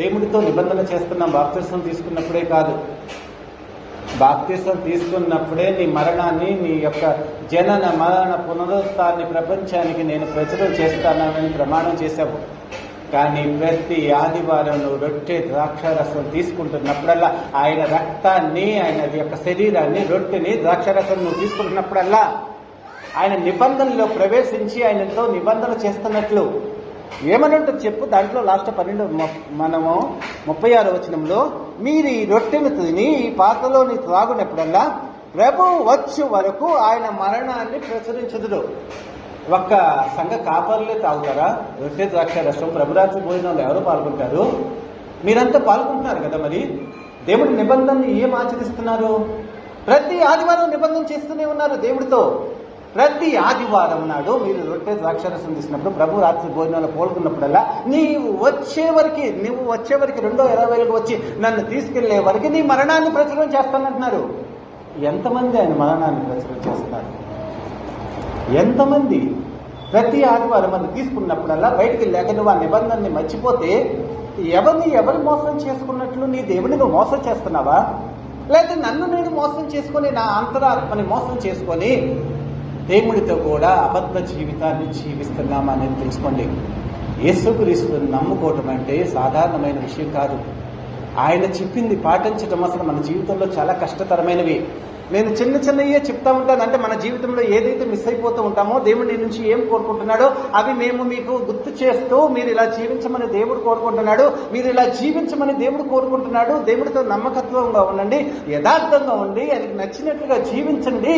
దేవుడితో నిబంధన చేస్తున్నాం. బాప్తిస్మం తీసుకున్నప్పుడే కాదు, బాప్తిస్మం తీసుకున్నప్పుడే నీ మరణాన్ని, నీ యొక్క జనన మరణ పునరుత్థానాన్ని ప్రపంచానికి నేను ప్రచురం చేస్తానని ప్రమాణం చేశావు. కానీ ప్రతి ఆదివారం నువ్వు రొట్టె ద్రాక్షారసం తీసుకుంటున్నప్పుడల్లా ఆయన రక్తాన్ని, ఆయన యొక్క శరీరాన్ని, రొట్టెని, ద్రాక్షారసం నువ్వు తీసుకుంటున్నప్పుడల్లా ఆయన నిబంధనలో ప్రవేశించి ఆయనతో నిబంధన చేస్తున్నట్లు ఏమని ఉంటుంది చెప్పు. దాంట్లో లాస్ట్ 36వ వచనంలో, మీరు ఈ రొట్టెను తిని ఈ పాత్రలోని త్రాగునప్పుడల్లా ప్రభు వచ్చు వరకు ఆయన మరణాన్ని ప్రచురించదుడు. ఒక్క సంఘ కాపర్లే తాగుతారా రొట్టె ద్రాక్ష రసం? ప్రభురాత్రి భోజనంలో ఎవరు పాల్గొంటారు? మీరంతా పాల్గొంటున్నారు కదా. మరి దేవుడి నిబంధనని ఏం ఆచరిస్తున్నారు? ప్రతి ఆదివారం నిబంధన చేస్తూనే ఉన్నారు దేవుడితో. ప్రతి ఆదివారం నాడు మీరు రొట్టె ద్రాక్షరసం తీసినప్పుడు, ప్రభు రాత్రి భోజనాలు పాల్గొన్నప్పుడల్లా నువ్వు వచ్చే వరకు 2:20 వచ్చి నన్ను తీసుకెళ్లే వరకు నీ మరణాన్ని ప్రచురం చేస్తానంటున్నారు. ఎంతమంది ఆయన మరణాన్ని ప్రచురం చేస్తున్నారు? ఎంతమంది? ప్రతి ఆదివారం అది తీసుకున్నప్పుడల్లా బయటికి లేక నువ్వు ఆ నిబంధనని మర్చిపోతే ఎవరు మోసం చేసుకున్నట్లు? నీ దేవుడిని నువ్వు మోసం చేస్తున్నావా? లేదా నన్ను నేను మోసం చేసుకొని, నా అంతరాత్మని మోసం చేసుకొని దేవుడితో కూడా అబద్ధ జీవితాన్ని జీవిస్తున్నామా అనేది తెలుసుకోండి. యేసుక్రీస్తుని నమ్ముకోవటం అంటే సాధారణమైన విషయం కాదు. ఆయన చెప్పింది పాటించటం అసలు మన జీవితంలో చాలా కష్టతరమైనవి. నేను చిన్నయ్యే చెప్తా ఉంటాను. అంటే మన జీవితంలో ఏదైతే మిస్ అయిపోతూ ఉంటామో, దేవుడి నుంచి ఏం కోరుకుంటున్నాడో అవి మేము మీకు గుర్తు చేస్తూ, మీరు ఇలా జీవించమని దేవుడు కోరుకుంటున్నాడు, మీరు ఇలా జీవించమని దేవుడు కోరుకుంటున్నాడు, దేవుడితో నమ్మకత్వంగా ఉండండి, యథార్థంగా ఉండి ఆయనకి నచ్చినట్లుగా జీవించండి,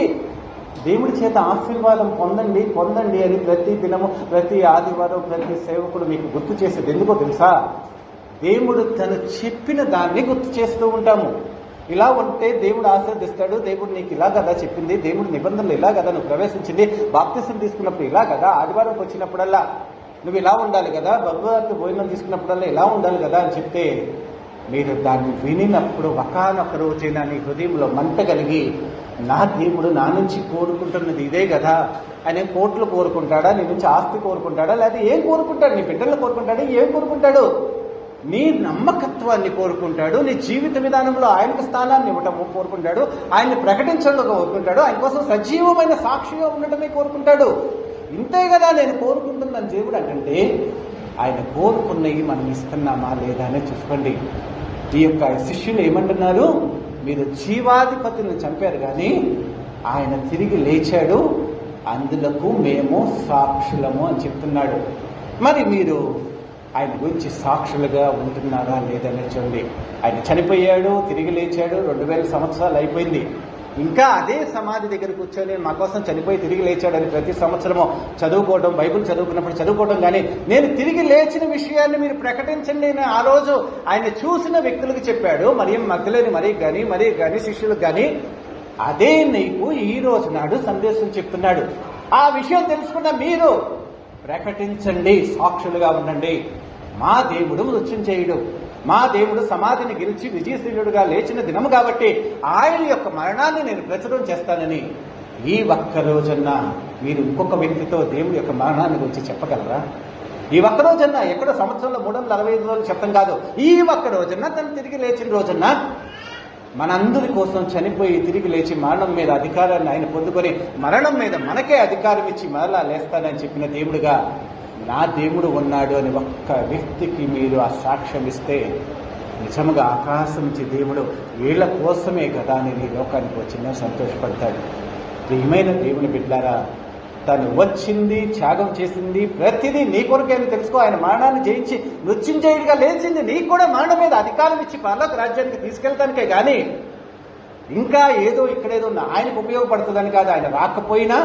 దేవుడి చేత ఆశీర్వాదం పొందండి అని ప్రతి దినము, ప్రతి ఆదివారం, ప్రతి సేవకుడు మీకు గుర్తు చేసేది ఎందుకో తెలుసా? దేవుడు తను చెప్పిన దాన్ని గుర్తు చేస్తూ ఉంటాము. ఇలా ఉంటే దేవుడు ఆశీర్దిస్తాడు. దేవుడు నీకు ఇలా కదా చెప్పింది, దేవుడి నిబంధనలు ఇలా కదా నువ్వు ప్రవేశించింది, బాప్తిసం తీసుకున్నప్పుడు ఇలా కదా, ఆదివారంకి వచ్చినప్పుడల్లా నువ్వు ఇలా ఉండాలి కదా, భగవద్గీత భోజనం తీసుకున్నప్పుడల్లా ఇలా ఉండాలి కదా అని చెప్తే, మీరు దాన్ని వినినప్పుడు ఒకానొక రోజైనా నీ హృదయంలో మంట కలిగి, నా దేవుడు నా నుంచి కోరుకుంటున్నది ఇదే కదా, ఆయన కోట్లు కోరుకుంటాడా, నీ నుంచి ఆస్తి కోరుకుంటాడా, లేదా ఏం కోరుకుంటాడు? నీ బిడ్డలు కోరుకుంటాడు, ఏం కోరుకుంటాడు? నీ నమ్మకత్వాన్ని కోరుకుంటాడు, నీ జీవిత విధానంలో ఆయనకు స్థానాన్ని ఇవ్వటం కోరుకుంటాడు, ఆయన్ని ప్రకటించడం కోరుకుంటాడు, ఆయన కోసం సజీవమైన సాక్షిగా ఉండటమే కోరుకుంటాడు. ఇంతే కదా నేను కోరుకుంటున్నాను దేవుడు అంటే. ఆయన కోరుకున్నవి మనం ఇస్తున్నామా లేదా అనేది చూసుకోండి. ఈ యొక్క శిష్యులు ఏమంటున్నారు? మీరు జీవాధిపతిని చంపారు కానీ ఆయన తిరిగి లేచాడు, అందులకు మేము సాక్షులము అని చెప్తున్నాడు. మరి మీరు ఆయన గురించి సాక్షులుగా ఉంటున్నారా లేదని చూడండి. ఆయన చనిపోయాడు, తిరిగి లేచాడు, 2000 సంవత్సరాలు అయిపోయింది. ఇంకా అదే సమాధి దగ్గర కూర్చొని మా కోసం చనిపోయి తిరిగి లేచాడని ప్రతి సంవత్సరము చదువుకోవడం, బైబిల్ చదువుకున్నప్పుడు చదువుకోవడం కానీ, నేను తిరిగి లేచిన విషయాన్ని మీరు ప్రకటించండి అని ఆ రోజు ఆయన చూసిన వ్యక్తులకు చెప్పాడు. మరియం మగ్దలేని మరి కానీ శిష్యులకు కానీ అదే నీకు ఈ రోజు నాడు సందేశం చెప్తున్నాడు. ఆ విషయం తెలుసుకున్న మీరు ప్రకటించండి, సాక్షులుగా ఉండండి. మా దేవుడు మృత్యుంజయుడు, మా దేవుడు సమాధిని గెలిచి విజయశీలుడుగా లేచిన దినము కాబట్టి ఆయన యొక్క మరణాన్ని నేను ప్రచురం చేస్తానని ఈ ఒక్క రోజున మీరు ఇంకొక వ్యక్తితో దేవుడి యొక్క మరణాన్ని గురించి చెప్పగలరా? ఈ ఒక్క రోజున, ఎక్కడో సంవత్సరంలో 365 రోజులు చెప్పడం కాదు, ఈ ఒక్క రోజున తను తిరిగి లేచిన రోజున మనందరి కోసం చనిపోయి తిరిగి లేచి మరణం మీద అధికారాన్ని ఆయన పొందుకొని మరణం మీద మనకే అధికారం ఇచ్చి మరలా లేస్తానని చెప్పిన దేవుడుగా నా దేవుడు ఉన్నాడు అని ఒక్క వ్యక్తికి మీరు ఆ సాక్ష్యం ఇస్తే నిజంగా ఆకాశం నుంచి దేవుడు వీళ్ళ కోసమే కదా అని నీ లోకానికి వచ్చిందో సంతోషపడతాడు. ప్రియమైన దేవుని బిడ్డారా, తను వచ్చింది, త్యాగం చేసింది ప్రతిదీ నీ కొరకే అని తెలుసుకో. ఆయన మరణాన్ని జయించి మృత్యుంజయుడిగా లేచింది నీకు కూడా మరణం మీద అధికారం ఇచ్చి పరలోక రాజ్యానికి తీసుకెళ్తానికే కానీ ఇంకా ఏదో ఇక్కడేదో ఆయనకు ఉపయోగపడుతుందని కాదు. ఆయన రాకపోయినా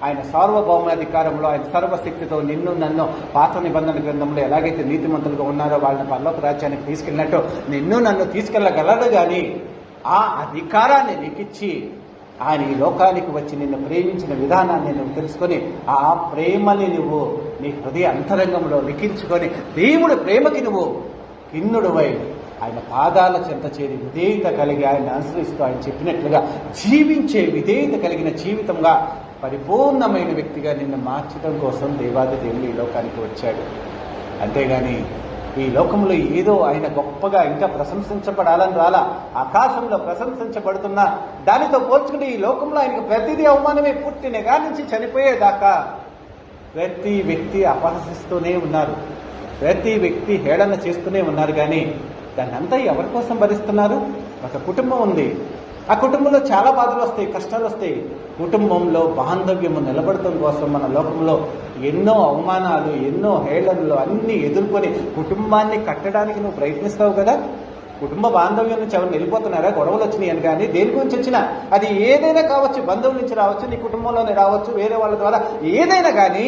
ఆయన సార్వభౌమాధికారంలో, ఆయన సర్వశక్తితో నిన్ను నన్ను పాత నిబంధన గ్రంథంలో ఎలాగైతే నీతిమంతులుగా ఉన్నారో వాళ్ళని పరలోక రాజ్యానికి తీసుకెళ్ళినట్టు నిన్ను నన్ను తీసుకెళ్ళగలడు. కానీ ఆ అధికారాన్ని నీకిచ్చి ఆయన ఈ లోకానికి వచ్చి నిన్ను ప్రేమించిన విధానాన్ని నువ్వు తెలుసుకొని ఆ ప్రేమని నువ్వు నీ హృదయ అంతరంగంలో లిఖించుకొని దేవుడి ప్రేమకి నువ్వు కిన్నుడువై ఆయన పాదాల చెంత చేరి విధేయత కలిగి ఆయన అనుసరిస్తూ ఆయన చెప్పినట్లుగా జీవించే విధేయత కలిగిన జీవితంగా పరిపూర్ణమైన వ్యక్తిగా నిన్ను మార్చడం కోసం దేవాది దేవుడు ఈ లోకానికి వచ్చాడు. అంతేగాని ఈ లోకంలో ఏదో ఆయన గొప్పగా ఇంకా ప్రశంసించబడాలని రాలా. ఆకాశంలో ప్రశంసించబడుతున్న దానితో పోల్చుకుంటే ఈ లోకంలో ఆయనకు ప్రతిదీ అవమానమే. పుట్టిన కాడి నుంచి చనిపోయేదాకా ప్రతి వ్యక్తి అపహసిస్తూనే ఉన్నారు, ప్రతి వ్యక్తి హేళన చేస్తూనే ఉన్నారు. కానీ దాన్ని అంతా ఎవరి కోసం భరిస్తున్నారు? ఒక కుటుంబం ఉంది, ఆ కుటుంబంలో చాలా బాధలు వస్తాయి, కష్టాలు వస్తాయి. కుటుంబంలో బాంధవ్యము నిలబడటం కోసం మన లోకంలో ఎన్నో అవమానాలు, ఎన్నో హేళనలు అన్నీ ఎదుర్కొని కుటుంబాన్ని కట్టడానికి నువ్వు ప్రయత్నిస్తావు కదా. కుటుంబ బాంధవ్యం నుంచి ఎవరు వెళ్ళిపోతున్నారా, గొడవలు వచ్చినాయి అని కానీ దేని గురించి వచ్చినా అది ఏదైనా కావచ్చు, బంధువుల నుంచి రావచ్చు, నీ కుటుంబంలోనే రావచ్చు, వేరే వాళ్ళ ద్వారా ఏదైనా కానీ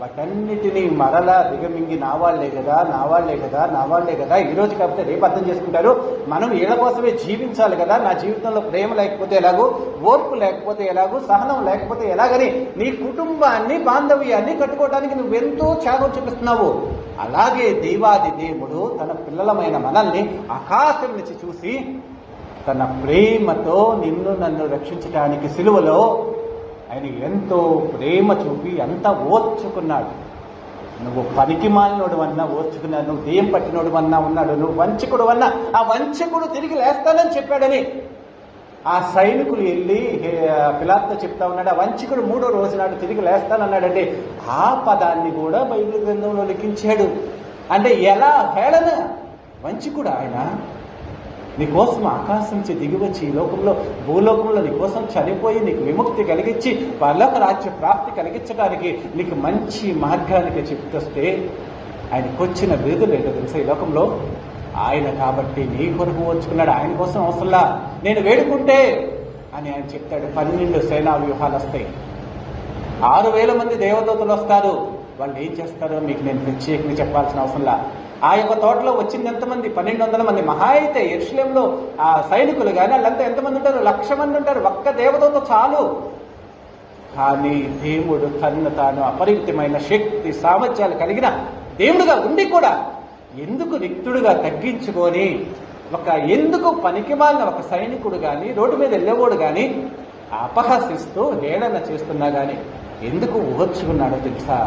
వాటన్నిటినీ మరలా దిగమింగి నా వాళ్లే కదా ఈరోజు కాకపోతే రేపు అర్థం చేసుకుంటారు. మనం వీళ్ళ కోసమే జీవించాలి కదా. నా జీవితంలో ప్రేమ లేకపోతే ఎలాగూ, ఓర్పు లేకపోతే ఎలాగూ, సహనం లేకపోతే ఎలాగని నీ కుటుంబాన్ని, బాంధవ్యాన్ని కట్టుకోవడానికి నువ్వెంతో త్యాగం చూపిస్తున్నావు. అలాగే దేవాది దేవుడు తన పిల్లలమైన మనల్ని ఆకాశం నుంచి చూసి తన ప్రేమతో నిన్ను నన్ను రక్షించడానికి సిలువలో ఆయన ఎంతో ప్రేమ చూపి అంత ఓర్చుకున్నాడు. నువ్వు పనికి మాలినోడు అన్నా ఓర్చుకున్నాడు, నువ్వు దెయ్యం పట్టినోడు అన్నా ఉన్నాడు, నువ్వు వంచకుడు అన్నా ఆ వంచకుడు తిరిగి లేస్తానని చెప్పాడని ఆ సైనికులు వెళ్ళి పిలాతుతో చెప్తా ఉన్నాడు. ఆ వంచకుడు 3వ రోజు నాడు తిరిగి లేస్తానన్నాడంటే ఆ పదాన్ని కూడా బైబిల్ గ్రంథంలో లిఖించాడు. అంటే ఎలా హేళన, వంచకుడు ఆయన నీకోసం ఆకాశం నుంచి దిగివచ్చి ఈ లోకంలో, భూలోకంలో నీకోసం చనిపోయి నీకు విముక్తి కలిగించి పరలోక రాజ్య ప్రాప్తి కలిగించడానికి నీకు మంచి మార్గానికి చెప్తొస్తే ఆయనకు వచ్చిన బిరుదులు ఏంటో తెలుసా ఈ లోకంలో? ఆయన కాబట్టి నీ కొరకు వచ్చుకున్నాడు. ఆయన కోసం అవసరంలా, నేను వేడుకుంటే అని ఆయన చెప్తాడు. 12 సేనా వ్యూహాలు వస్తాయి, 6,000 మంది దేవదూతలు వస్తారు. వాళ్ళు ఏం చేస్తారో మీకు నేను ప్రత్యేకంగా చెప్పాల్సిన అవసరంలా. ఆ యొక్క తోటలో వచ్చింది ఎంతమంది? 1,200 మంది. మహా అయితే యెరూషలేములో ఆ సైనికులు కానీ వాళ్ళంతా ఎంతమంది ఉంటారు? 1,00,000 మంది ఉంటారు. ఒక్క దేవదూత చాలు. కానీ దేవుడు తనను తాను అపరిమితమైన శక్తి సామర్థ్యాలు కలిగిన దేవుడుగా ఉండి కూడా ఎందుకు రిక్తుడుగా తగ్గించుకొని ఎందుకు పనికిమాలిన ఒక సైనికుడు కానీ, రోడ్డు మీద వెళ్ళేవాడు కానీ అపహసిస్తూ హేళన చేస్తున్నా కానీ ఎందుకు ఓర్చుకున్నాడో తెలుసా?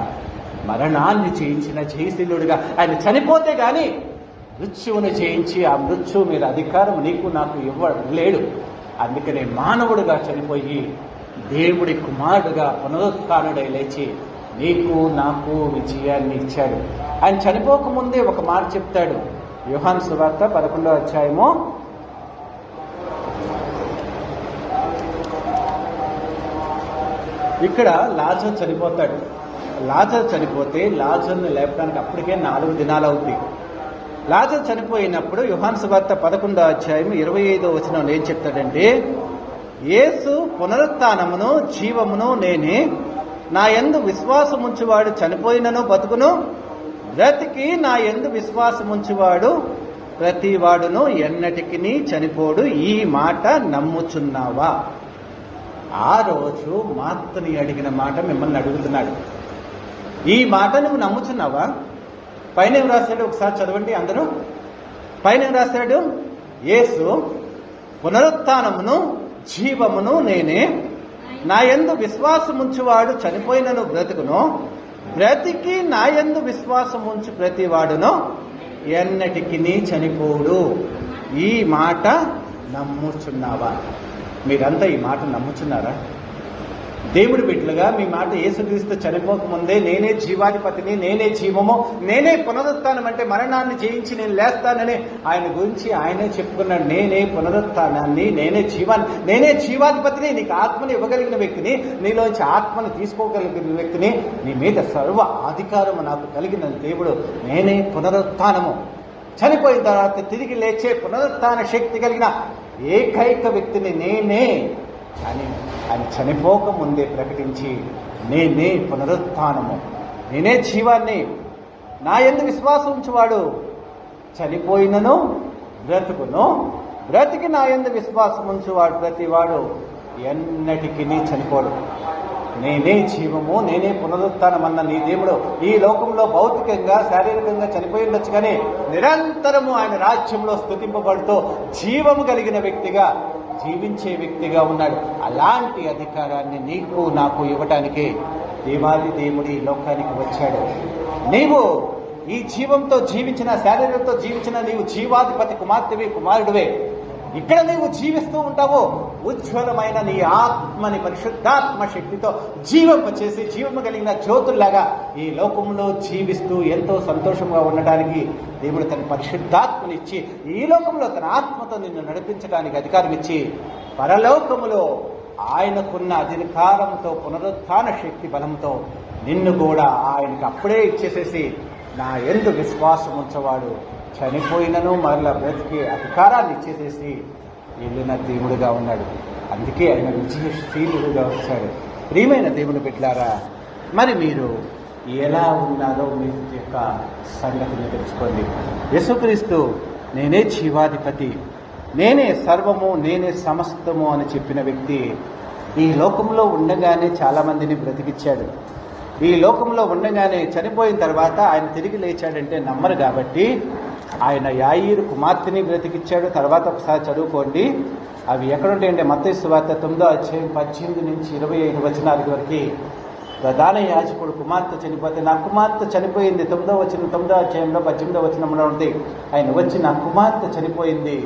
మరణాన్ని జయించిన జయశీలుడిగా ఆయన చనిపోతే గాని మృత్యువును జయించి ఆ మృత్యువు మీద అధికారం నీకు నాకు ఇవ్వలేడు. అందుకనే మానవుడుగా చనిపోయి దేవుడి కుమారుడుగా పునరుత్థానుడై లేచి నీకు నాకు విజయాన్ని ఇచ్చాడు. ఆయన చనిపోకముందే ఒక మాట చెప్తాడు. యోహాను సువార్త 11వ అధ్యాయము ఇక్కడ లాజరు చనిపోతాడు. లాజరు చనిపోతే లాజరుని లేపడానికి అప్పటికే 4 దినాలు అవుతాయి. లాజరు చనిపోయినప్పుడు యోహాను సువార్త 11వ అధ్యాయం 25వ వచనంలో ఏం చెప్తాడంటే, యేసు పునరుత్థానమును జీవమును నేనే, నా యందు విశ్వాసముంచువాడు చనిపోయినను బతుకును, బ్రతికి నా యందు విశ్వాసముంచువాడు ప్రతివాడును ఎన్నటికి చనిపోడు. ఈ మాట నమ్ముచున్నావా? ఆ రోజు మార్తని అడిగిన మాట మిమ్మల్ని అడుగుతున్నాడు. ఈ మాట నువ్వు నమ్ముచున్నావా? పైన ఏం రాశాడు ఒకసారి చదవండి అందరూ. పైన ఏం రాశాడు? యేసు పునరుత్థానమును జీవమును నేనే, నా యందు విశ్వాసముంచువాడు చనిపోయినను బ్రతుకును, బ్రతికి నా యందు విశ్వాసముంచు ప్రతివాడును ఎన్నటికి చనిపోడు. ఈ మాట నమ్ముచున్నావా? మీరంతా ఈ మాట నమ్ముచున్నారా? దేవుడి బిడ్డలుగా మీ మాట యేసుక్రీస్తు చనిపోకముందే నేనే జీవాధిపతిని, నేనే జీవము, నేనే పునరుత్థానం అంటే మరణాన్ని జయించి నేను లేస్తానని ఆయన గురించి ఆయనే చెప్పుకున్నాడు. నేనే పునరుత్థానాన్ని, నేనే జీవాన్ని, నేనే జీవాధిపతిని, నీకు ఆత్మని ఇవ్వగలిగిన వ్యక్తిని, నీలోంచి ఆత్మని తీసుకోగలిగిన వ్యక్తిని, నీ మీద సర్వ అధికారము నాకు కలిగిన దేవుడు, నేనే పునరుత్థానము, చనిపోయిన తర్వాత తిరిగి లేచే పునరుత్థాన శక్తి కలిగిన ఏకైక వ్యక్తిని నేనే అని ఆయన చనిపోకముందే ప్రకటించి నేనే పునరుత్థానము, నేనే జీవాన్ని, నా యందు విశ్వాసం ఉంచువాడు చనిపోయినను బ్రతుకును, బ్రతికి నా యందు విశ్వాసం ఉంచువాడు ప్రతివాడు ఎన్నటికి చనిపోడు. నేనే జీవము, నేనే పునరుత్థానం అన్న నీ దేవుడు ఈ లోకంలో భౌతికంగా శారీరకంగా చనిపోయి ఉండొచ్చు, కానీ నిరంతరము ఆయన రాజ్యంలో స్తుతింపబడుతూ జీవము కలిగిన వ్యక్తిగా, జీవించే వ్యక్తిగా ఉన్నాడు. అలాంటి అధికారాన్ని నీకు నాకు ఇవ్వటానికి దేవాది దేవుడు ఈ లోకానికి వచ్చాడు. నీవు ఈ జీవంతో జీవించిన, శారీరంతో జీవించిన నీవు జీవాధిపతి కుమార్తెవి, కుమారుడివే. ఇక్కడ నీవు జీవిస్తూ ఉంటావు. ఉజ్వలమైన నీ ఆత్మని పరిశుద్ధాత్మ శక్తితో జీవింపచేసి జీవము కలిగిన జ్యోతుల్లాగా ఈ లోకంలో జీవిస్తూ ఎంతో సంతోషంగా ఉండడానికి దేవుడు తన పరిశుద్ధాత్మనిచ్చి ఈ లోకంలో తన ఆత్మతో నిన్ను నడిపించడానికి అధికారం ఇచ్చి పరలోకములో ఆయనకున్న అధికారంతో, పునరుత్థాన శక్తి బలంతో నిన్ను కూడా ఆయనకి అప్పుడే ఇచ్చేసేసి నా యందు విశ్వాసం ఉంచవాడు చనిపోయినను మరలా బ్రతికి అధికారాన్ని ఇచ్చేసేసి వెళ్ళిన దేవుడుగా ఉన్నాడు. అందుకే ఆయన విజయశీలుడుగా వచ్చాడు. ప్రియమైన దేవుని బిడ్డలారా, మరి మీరు ఎలా ఉన్నారో మీ యొక్క సంగతిని తెలుసుకోండి. యేసుక్రీస్తు నేనే జీవాధిపతి, నేనే సర్వము, నేనే సమస్తము అని చెప్పిన వ్యక్తి ఈ లోకంలో ఉండగానే చాలామందిని బ్రతికిచ్చాడు. ఈ లోకంలో ఉండగానే చనిపోయిన తర్వాత ఆయన తిరిగి లేచాడంటే నమ్మరు. కాబట్టి ఆయన యాయీరు కుమార్తెని బ్రతికిచ్చాడు. తర్వాత ఒకసారి చదువుకోండి, అవి ఎక్కడుంటాయంటే మత్తయి సువార్త 9వ అధ్యాయం 18 నుంచి 25 వచనాల వరకు. ప్రధాన యాజకుడు కుమార్తె చనిపోతే, నా కుమార్తె చనిపోయింది 9వ అధ్యాయంలో 18వ వచనంలో ఉంది. ఆయన వచ్చి నా కుమార్తె చనిపోయింది,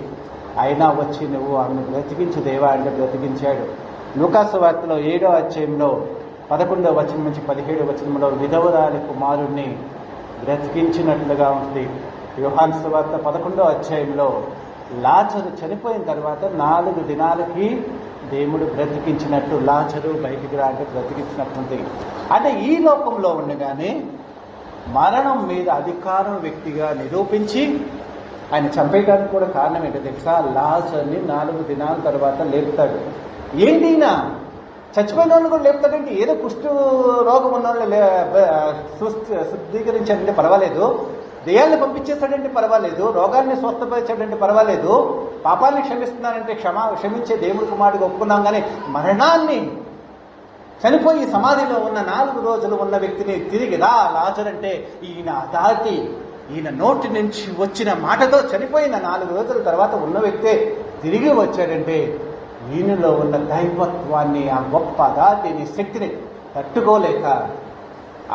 అయినా వచ్చి నువ్వు ఆమెను బ్రతికించు దేవా అంటే బ్రతికించాడు. లూకాసు వార్తలో 7వ అధ్యాయంలో 11వ వచనం నుంచి 17వ వచనంలో విధవరాలి కుమారుణ్ణి బ్రతికించినట్లుగా ఉంది. యోహాను సువార్త 11వ అధ్యాయంలో లాజరు చనిపోయిన తర్వాత 4 దినాలకి దేవుడు బ్రతికించినట్టు, లాజరు బయటికి రాక బ్రతికించినట్టుంది. అంటే ఈ లోకంలో ఉండగానే మరణం మీద అధికారం వ్యక్తిగా నిరూపించి ఆయన చంపేయడానికి కూడా కారణం ఏంటో తెలుసా? లాజర్ని 4 దినాల తర్వాత లేపుతాడు. ఏంటినా చచ్చిపోయిన వాళ్ళు కూడా లేపుతాడంటే, ఏదో కుష్టు రోగం ఉన్న వాళ్ళు శుద్ధీకరించాడంటే పర్వాలేదు, దెయ్యాన్ని పంపించేస్తాడంటే పర్వాలేదు, రోగాన్ని స్వస్థపరిచాడంటే పర్వాలేదు, పాపాన్ని క్షమిస్తున్నానంటే క్షమించే దేవుడి కుమారుడిగా ఒప్పుకున్నాం. కానీ మరణాన్ని, చనిపోయి సమాధిలో ఉన్న 4 రోజులు ఉన్న వ్యక్తిని తిరిగి రా లాజరు అంటే ఈయన దాటి, ఈయన నోటి నుంచి వచ్చిన మాటతో చనిపోయిన 4 రోజుల తర్వాత ఉన్న వ్యక్తే తిరిగి వచ్చాడంటే ఈయనలో ఉన్న దైవత్వాన్ని, ఆ గొప్ప దాటిని, శక్తిని తట్టుకోలేక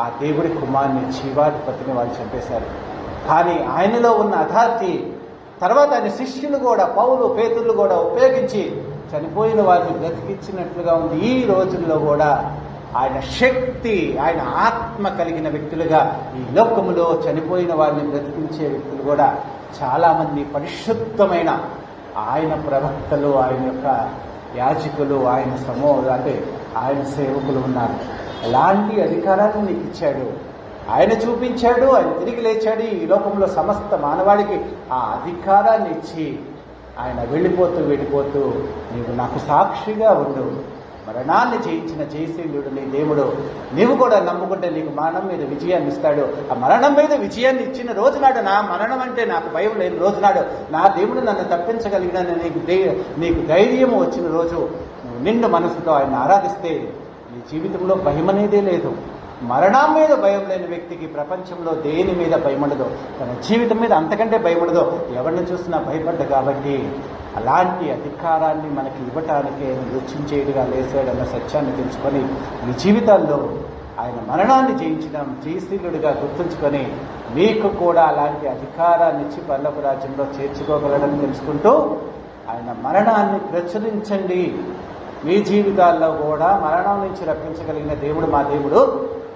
ఆ దేవుడి కుమారుని జీవాధిపతిని వాళ్ళు చంపేశారు. కానీ ఆయనలో ఉన్న అథారిటీ తర్వాత ఆయన శిష్యులు కూడా, పౌలు పేతులు కూడా ఉపయోగించి చనిపోయిన వారిని బ్రతికించినట్లుగా ఉంది. ఈ రోజుల్లో కూడా ఆయన శక్తి, ఆయన ఆత్మ కలిగిన వ్యక్తులుగా ఈ లోకములో చనిపోయిన వారిని బ్రతికించే వ్యక్తులు కూడా చాలామంది పరిశుద్ధమైన ఆయన ప్రవక్తలు, ఆయన యొక్క యాజకులు, ఆయన అంటే ఆయన సేవకులు ఉన్నారు. అలాంటి అధికారాన్ని నీకు ఇచ్చాడు, ఆయన చూపించాడు, ఆయన తిరిగి లేచాడు. ఈ లోకంలో సమస్త మానవాళికి ఆ అధికారాన్ని ఇచ్చి ఆయన వెళ్ళిపోతూ నీవు నాకు సాక్షిగా ఉండు, మరణాన్ని జయించిన జయశీలుడు నీ దేవుడు, నీవు కూడా నమ్ముకుంటే నీకు మరణం మీద విజయాన్ని ఇస్తాడు. ఆ మరణం మీద విజయాన్ని ఇచ్చిన రోజునాడు, నా మరణం అంటే నాకు భయం లేని రోజునాడు, నా దేవుడు నన్ను తప్పించగలిగిన నీకు ధైర్యం వచ్చిన రోజు, నువ్వు నిండు మనసుతో ఆయన ఆరాధిస్తే నీ జీవితంలో భయం అనేదే లేదు. మరణం మీద భయం లేని వ్యక్తికి ప్రపంచంలో దేని మీద భయపడదు, తన జీవితం మీద అంతకంటే భయపడదు. ఎవరిని చూసినా భయపడ్డ కాబట్టి అలాంటి అధికారాన్ని మనకి ఇవ్వటానికే యోచించేడుగా లేచాడన్న సత్యాన్ని తెలుసుకొని మీ జీవితాల్లో ఆయన మరణాన్ని జయశీలుడిగా గుర్తుంచుకొని మీకు కూడా అలాంటి అధికారాన్ని ఇచ్చి పరలోక రాజ్యంలో చేర్చుకోగలడని తెలుసుకుంటూ ఆయన మరణాన్ని ప్రచురించండి. మీ జీవితాల్లో కూడా మరణం నుంచి రక్షించగలిగిన దేవుడు మా దేవుడు.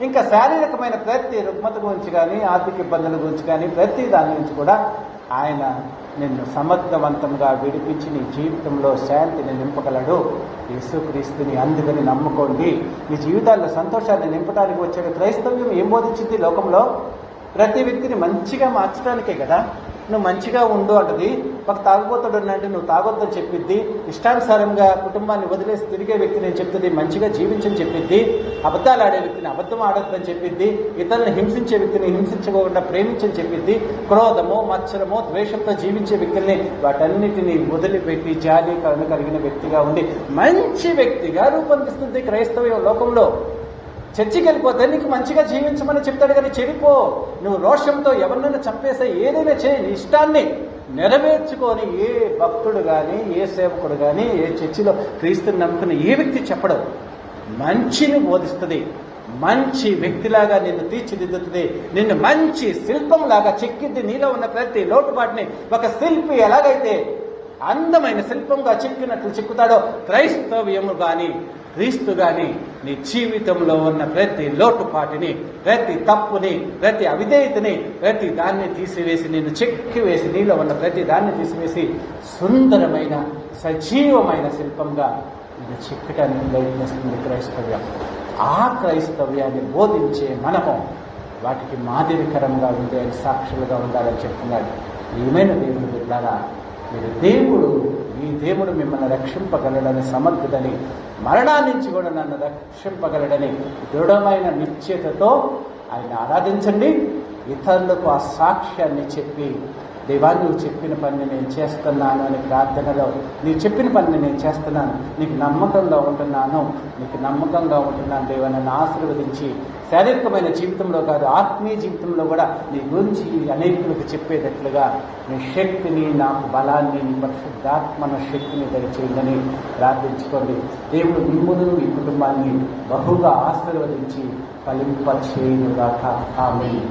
ఇంకా శారీరకమైన ప్రతి రుగ్మత గురించి కానీ, ఆర్థిక ఇబ్బందుల గురించి కానీ, ప్రతి దాని నుంచి కూడా ఆయన నిన్ను సమర్థవంతంగా విడిపించి నీ జీవితంలో శాంతిని నింపగలడు. యేసుక్రీస్తుని అందుకని నమ్ముకోండి. మీ జీవితాల్లో సంతోషాన్ని నింపడానికి వచ్చాడు. క్రైస్తవ్యం ఏం బోధించింది? లోకంలో ప్రతి వ్యక్తిని మంచిగా మార్చడానికే కదా. నువ్వు మంచిగా ఉండు అంటది. ఒక తాగుబోతుడు అంటే నువ్వు తాగొద్దని చెప్పిద్ది. ఇష్టానుసారంగా కుటుంబాన్ని వదిలేసి తిరిగే వ్యక్తి నేను చెప్తుంది మంచిగా జీవించని చెప్పిద్ది. అబద్ధాలు ఆడే వ్యక్తిని అబద్ధం ఆడొద్దని చెప్పిద్ది. ఇతరులను హింసించే వ్యక్తిని హింసించకుండా ప్రేమించని చెప్పిద్ది. క్రోధమో, మత్సరమో, ద్వేషంతో జీవించే వ్యక్తుల్ని వాటన్నిటిని వదిలిపెట్టి జాలి కరుణ కలిగిన వ్యక్తిగా ఉండి మంచి వ్యక్తిగా రూపొందిస్తుంది క్రైస్తవ లోకంలో. చర్చికి వెళ్ళిపోతే నీకు మంచిగా జీవించమని చెప్తాడు, కానీ చెడిపో, నువ్వు రోషంతో ఎవరినైనా చంపేసే, ఏదైనా చేయి, నీ ఇష్టాన్ని నెరవేర్చుకొని ఏ భక్తుడు కానీ, ఏ సేవకుడు కానీ, ఏ చర్చిలో క్రీస్తుని నమ్ముకున్న ఏ వ్యక్తి చెప్పడం మంచిని బోధిస్తుంది. మంచి వ్యక్తిలాగా నిన్ను తీర్చిదిద్దుతుంది. నిన్ను మంచి శిల్పంలాగా చెక్కిద్ది. నీలో ఉన్న ప్రతి లోటుపాటుని ఒక శిల్పి ఎలాగైతే అందమైన శిల్పంగా చెక్కినట్లు చెక్కుతాడో క్రైస్తవ్యము కానీ క్రీస్తు కానీ నీ జీవితంలో ఉన్న ప్రతి లోటుపాటిని, ప్రతి తప్పుని, ప్రతి అవిధేయతని, ప్రతి దాన్ని తీసివేసి నిన్ను చెక్కివేసి, నీలో ఉన్న ప్రతి దాన్ని తీసివేసి సుందరమైన సజీవమైన శిల్పంగా నిన్ను చెక్కడానికి ప్రయత్నిస్తుంది క్రైస్తవ్యం. ఆ క్రైస్తవ్యాన్ని బోధించే మనము వాటికి మాదిరికరంగా ఉండే సాక్షులుగా ఉండాలని చెప్తున్నాడు. ఏమైనా దేవుడు బిడ్డలారా, మీరు ఈ దేవుడు మిమ్మల్ని రక్షింపగలడని సమర్థుడని, మరణా నుంచి కూడా నన్ను రక్షింపగలడని దృఢమైన నిశ్చయతతో ఆయన ఆరాధించండి. ఇతరులకు ఆ సాక్ష్యాన్ని చెప్పి, దేవా నువ్వు చెప్పిన పని నేను చేస్తున్నాను అని ప్రార్థనలో, నీవు చెప్పిన పని నేను చేస్తున్నాను, నీకు నమ్మకంగా ఉంటున్నాను దేవా నన్ను ఆశీర్వదించి శారీరకమైన జీవితంలో కాదు ఆత్మీయ జీవితంలో కూడా నీ గురించి అనేకులకు చెప్పేటట్లుగా నీ శక్తిని, నాకు బలాన్ని, నీ పరిశుద్ధాత్మన శక్తిని దయచేయండి ప్రార్థించుకోండి. దేవుడు మిమ్మును మీ కుటుంబాన్ని బహుగా ఆశీర్వదించి ఫలింపచేయుగాక. ఆమేన్.